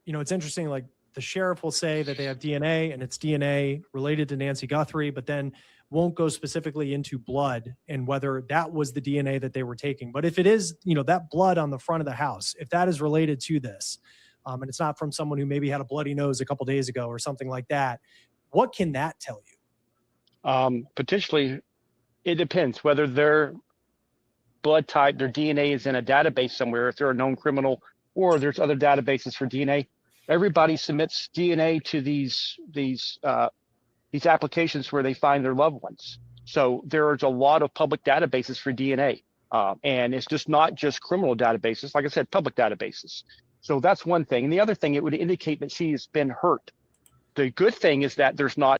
You know, it's interesting, like the sheriff will say that they have DNA and it's DNA related to Nancy Guthrie, but then won't go specifically into blood and whether that was the DNA that they were taking. But if it is, you know, that blood on the front of the house, if that is related to this, and it's not from someone who maybe had a bloody nose a couple days ago or something like that, what can that tell you? Potentially, it depends whether their blood type, their DNA is in a database somewhere, if they're a known criminal, or there's other databases for DNA. Everybody submits DNA to these applications where they find their loved ones. So there's a lot of public databases for DNA. And it's just not just criminal databases, like I said, public databases. So that's one thing. And the other thing, it would indicate that she's been hurt. The good thing is that there's not.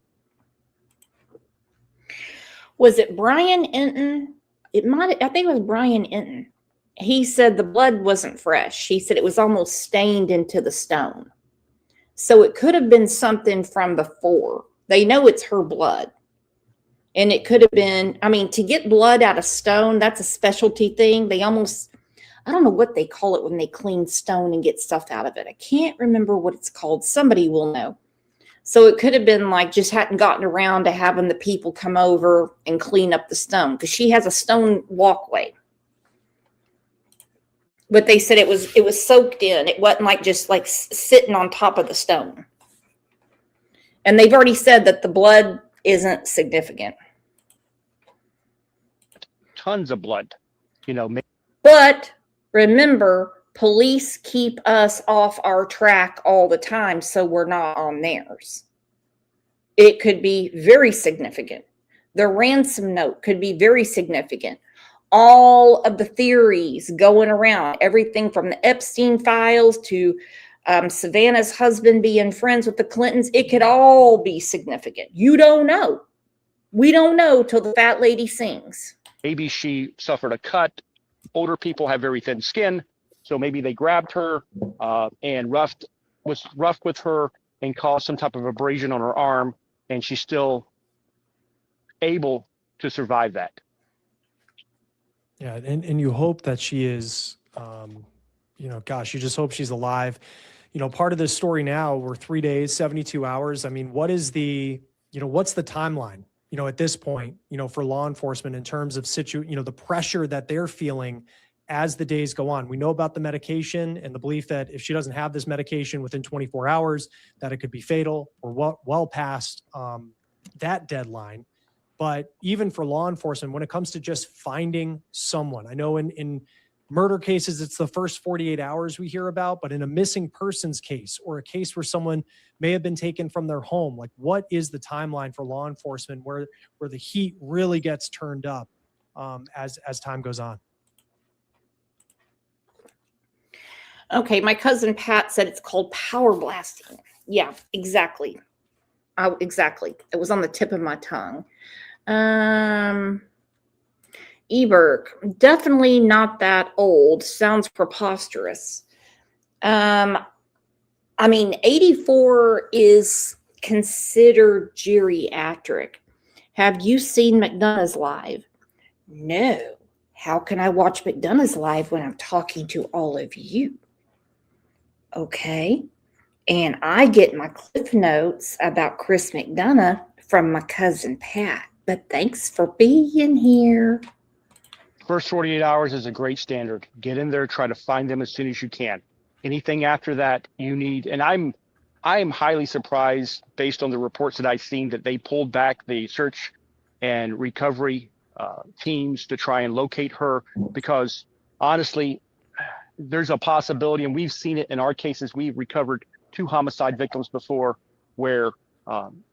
Was it Brian Enton? I think it was Brian Enton. He said the blood wasn't fresh. He said it was almost stained into the stone. So it could have been something from before. They know it's her blood. And it could have been, I mean, to get blood out of stone, that's a specialty thing. They almost, I don't know what they call it when they clean stone and get stuff out of it. I can't remember what it's called. Somebody will know. So it could have been like just hadn't gotten around to having the people come over and clean up the stone, because she has a stone walkway. But they said it was soaked in. It wasn't like just like sitting on top of the stone. And they've already said that the blood isn't significant. Tons of blood, But remember, police keep us off our track all the time, so we're not on theirs. It could be very significant. The ransom note could be very significant. All of the theories going around, everything from the Epstein files to Savannah's husband being friends with the Clintons, it could all be significant. You don't know. We don't know till the fat lady sings. Maybe she suffered a cut. Older people have very thin skin, so maybe they grabbed her and was rough with her and caused some type of abrasion on her arm, and she's still able to survive that. Yeah, and you hope that she is, gosh, you just hope she's alive. Part of this story now, we're 3 days, 72 hours. I mean, what's the timeline, at this point, for law enforcement in terms of the pressure that they're feeling as the days go on? We know about the medication and the belief that if she doesn't have this medication within 24 hours, that it could be fatal or well past that deadline. But even for law enforcement, when it comes to just finding someone, I know in murder cases, it's the first 48 hours we hear about, but in a missing persons case or a case where someone may have been taken from their home, like what is the timeline for law enforcement where the heat really gets turned up as time goes on? Okay, my cousin Pat said it's called power blasting. Yeah, exactly. Exactly. It was on the tip of my tongue. Eberg, definitely not that old. Sounds preposterous. I mean, 84 is considered geriatric. Have you seen McDonough's live? No. How can I watch McDonough's live when I'm talking to all of you? Okay. And I get my cliff notes about Chris McDonough from my cousin Pat. But thanks for being here. First 48 hours is a great standard. Get in there, try to find them as soon as you can. Anything after that you need, and I am highly surprised based on the reports that I've seen that they pulled back the search and recovery teams to try and locate her, because honestly, there's a possibility, and we've seen it in our cases. We've recovered 2 homicide victims before where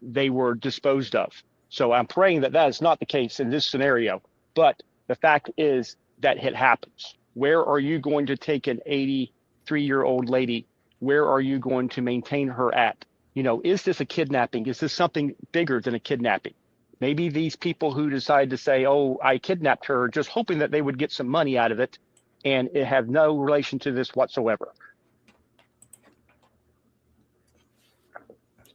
they were disposed of. So I'm praying that that is not the case in this scenario. But the fact is that it happens. Where are you going to take an 83-year-old lady? Where are you going to maintain her at? Is this a kidnapping? Is this something bigger than a kidnapping? Maybe these people who decide to say, oh, I kidnapped her, just hoping that they would get some money out of it, and it have no relation to this whatsoever.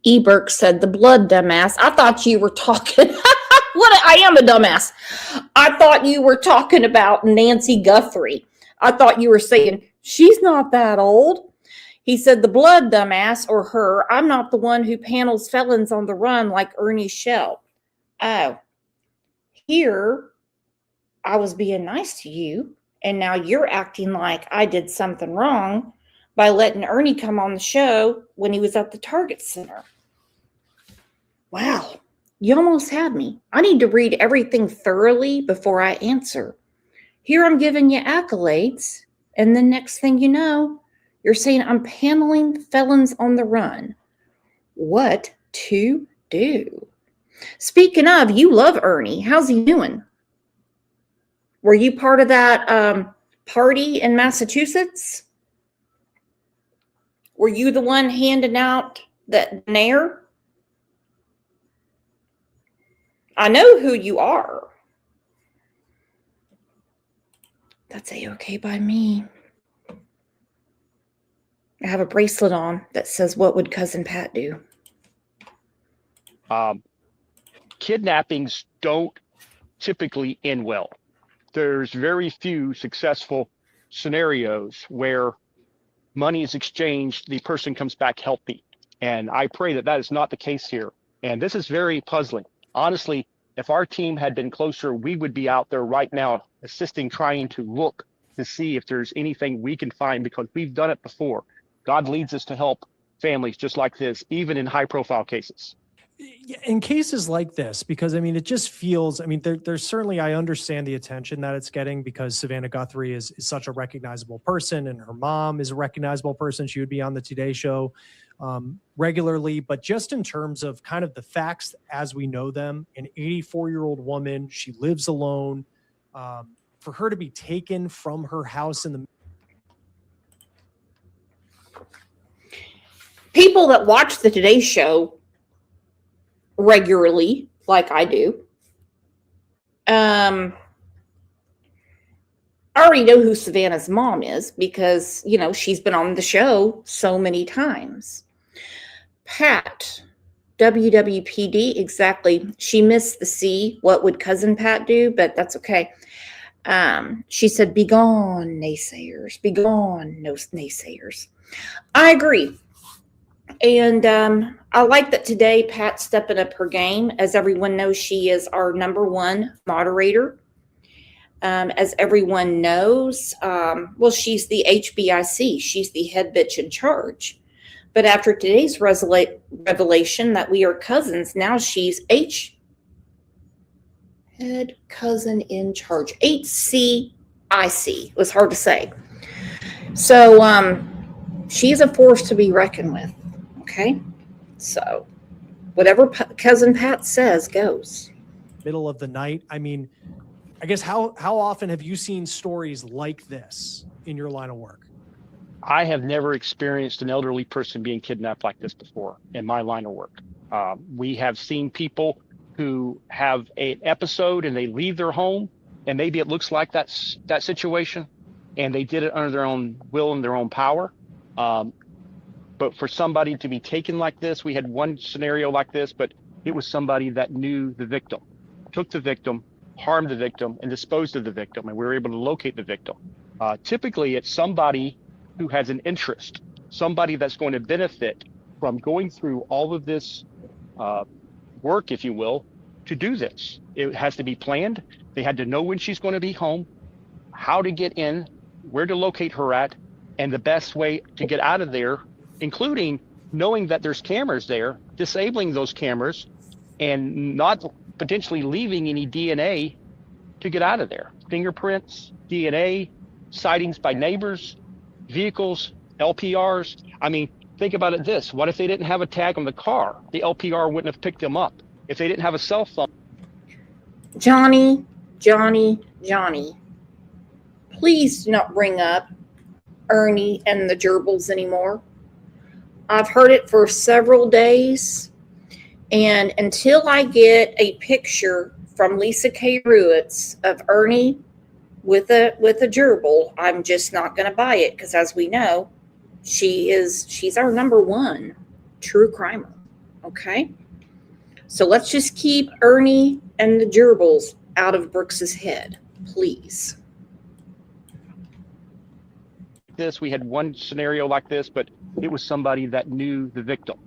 Eberg said, the blood, dumbass. I thought you were talking. I am a dumbass. I thought you were talking about Nancy Guthrie. I thought you were saying, she's not that old. He said, the blood, dumbass, or her. I'm not the one who panels felons on the run like Ernie Shell. Oh, here I was being nice to you, and now you're acting like I did something wrong by letting Ernie come on the show when he was at the Target Center. Wow, you almost had me. I need to read everything thoroughly before I answer. Here I'm giving you accolades, and the next thing you know, you're saying I'm paneling felons on the run. What to do? Speaking of, you love Ernie. How's he doing? Were you part of that party in Massachusetts? Were you the one handing out that nair? I know who you are. That's A-okay by me. I have a bracelet on that says, what would Cousin Pat do? Kidnappings don't typically end well. There's very few successful scenarios where money is exchanged, the person comes back healthy. And I pray that that is not the case here. And this is very puzzling. Honestly, if our team had been closer, we would be out there right now assisting, trying to look to see if there's anything we can find, because we've done it before. God leads us to help families just like this, even in high profile cases. In cases like this, because I mean, it just feels, I mean, there's certainly, I understand the attention that it's getting because Savannah Guthrie is such a recognizable person, and her mom is a recognizable person. She would be on the Today Show regularly, but just in terms of kind of the facts as we know them, an 84-year-old woman, she lives alone, for her to be taken from her house in the People that watch the Today Show regularly, like I do, I already know who Savannah's mom is because, you know, she's been on the show so many times. Pat, WWPD, exactly. She missed the C. What would Cousin Pat do? But that's okay. She said, "Be gone, naysayers. Be gone, no naysayers." I agree. And I like that today Pat's stepping up her game. As everyone knows, she is our #1 moderator. As everyone knows, well, she's the HBIC. She's the head bitch in charge. But after today's revelation that we are cousins, now she's head cousin in charge. HCIC. It was hard to say. So she's a force to be reckoned with. Okay, so whatever Cousin Pat says goes. middle of the night. I mean, I guess how often have you seen stories like this in your line of work? I have never experienced an elderly person being kidnapped like this before in my line of work. We have seen people who have an episode and they leave their home, and maybe it looks like that situation, and they did it under their own will and their own power. But for somebody to be taken like this, we had one scenario like this, but it was somebody that knew the victim, took the victim, harmed the victim, and disposed of the victim, and we were able to locate the victim. Typically, it's somebody who has an interest, somebody that's going to benefit from going through all of this work, if you will, to do this. It has to be planned. They had to know when she's going to be home, how to get in, where to locate her at, and the best way to get out of there, including knowing that there's cameras there, disabling those cameras, and not potentially leaving any DNA to get out of there. Fingerprints, DNA, sightings by neighbors, vehicles, LPRs. I mean, think about it this. What if they didn't have a tag on the car? The LPR wouldn't have picked them up. If they didn't have a cell phone. Johnny, please do not bring up Ernie and the gerbils anymore. I've heard it for several days, and until I get a picture from Lisa K. Ruitz of Ernie with a gerbil, I'm just not going to buy it, because as we know, she's our #1 true crimer. Okay, so let's just keep Ernie and the gerbils out of Brooks's head, please. We had one scenario like this, but it was somebody that knew the victim,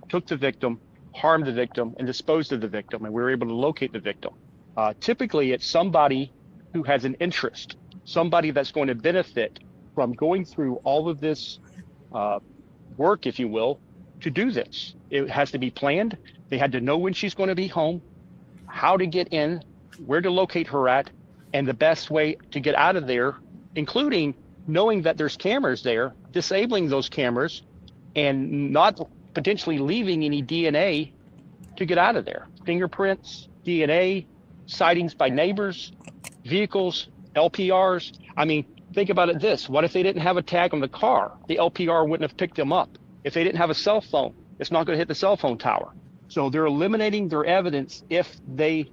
took the victim, harmed the victim, and disposed of the victim, and we were able to locate the victim. Typically, it's somebody who has an interest, somebody that's going to benefit from going through all of this work, if you will, to do this. It has to be planned. They had to know when she's going to be home, how to get in, where to locate her at, and the best way to get out of there, including knowing that there's cameras there, disabling those cameras, and not potentially leaving any DNA to get out of there. Fingerprints, DNA, sightings by neighbors, vehicles, LPRs. I mean, think about it this. What if they didn't have a tag on the car? The LPR wouldn't have picked them up. If they didn't have a cell phone, it's not going to hit the cell phone tower. So they're eliminating their evidence if they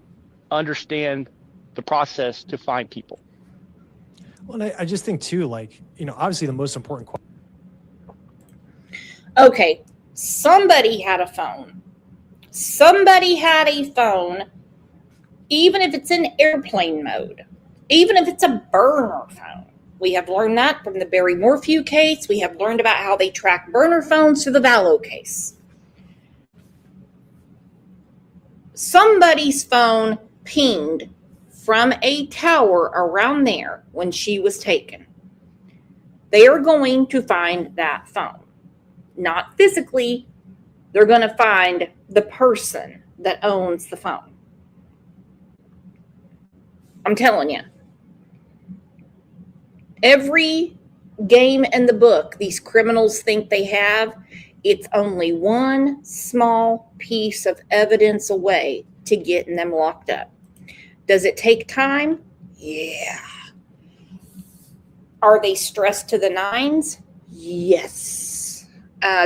understand the process to find people. Well, I just think too, like, you know, obviously the most important question. Okay, somebody had a phone. Somebody had a phone, even if it's in airplane mode, even if it's a burner phone. We have learned that from the Barry Morphew case. We have learned about how they track burner phones through the Vallow case. somebody's phone pinged from a tower around there when she was taken. They are going to find that phone. Not physically, they're going to find the person that owns the phone. I'm telling you. Every game in the book these criminals think they have, it's only one small piece of evidence away to getting them locked up. Does it take time? Yeah. Are they stressed to the nines? Yes.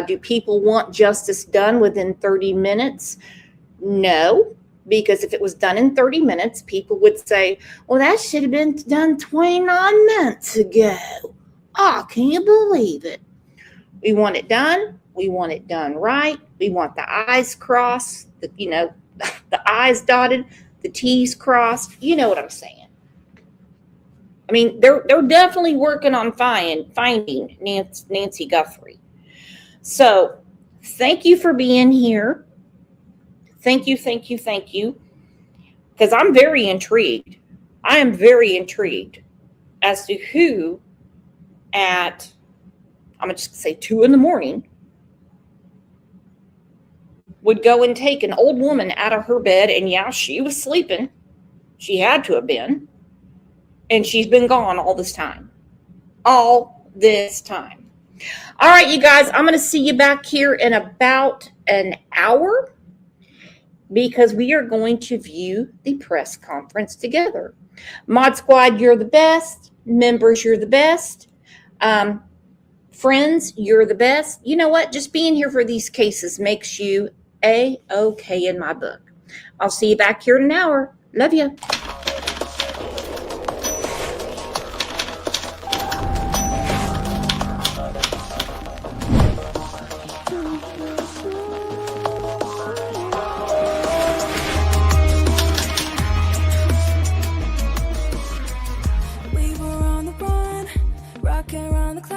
Do people want justice done within 30 minutes? No, because if it was done in 30 minutes, people would say, well, that should have been done 29 minutes ago. Oh, can you believe it? We want it done. We want it done right. We want the I's crossed, the I's dotted, the T's crossed. You know what I'm saying. I mean, they're definitely working on finding Nancy Guthrie. So thank you for being here. Thank you. Because I'm very intrigued. I am very intrigued as to who at, I'm going to just say 2 a.m, would go and take an old woman out of her bed. And yeah, she was sleeping. She had to have been. And she's been gone all this time. All this time. All right, you guys, I'm going to see you back here in about an hour because we are going to view the press conference together. Mod Squad, you're the best. Members, you're the best. Friends, you're the best. You know what? Just being here for these cases makes you A-okay in my book. I'll see you back here in an hour. Love you. We were on the run, rocking around the clock.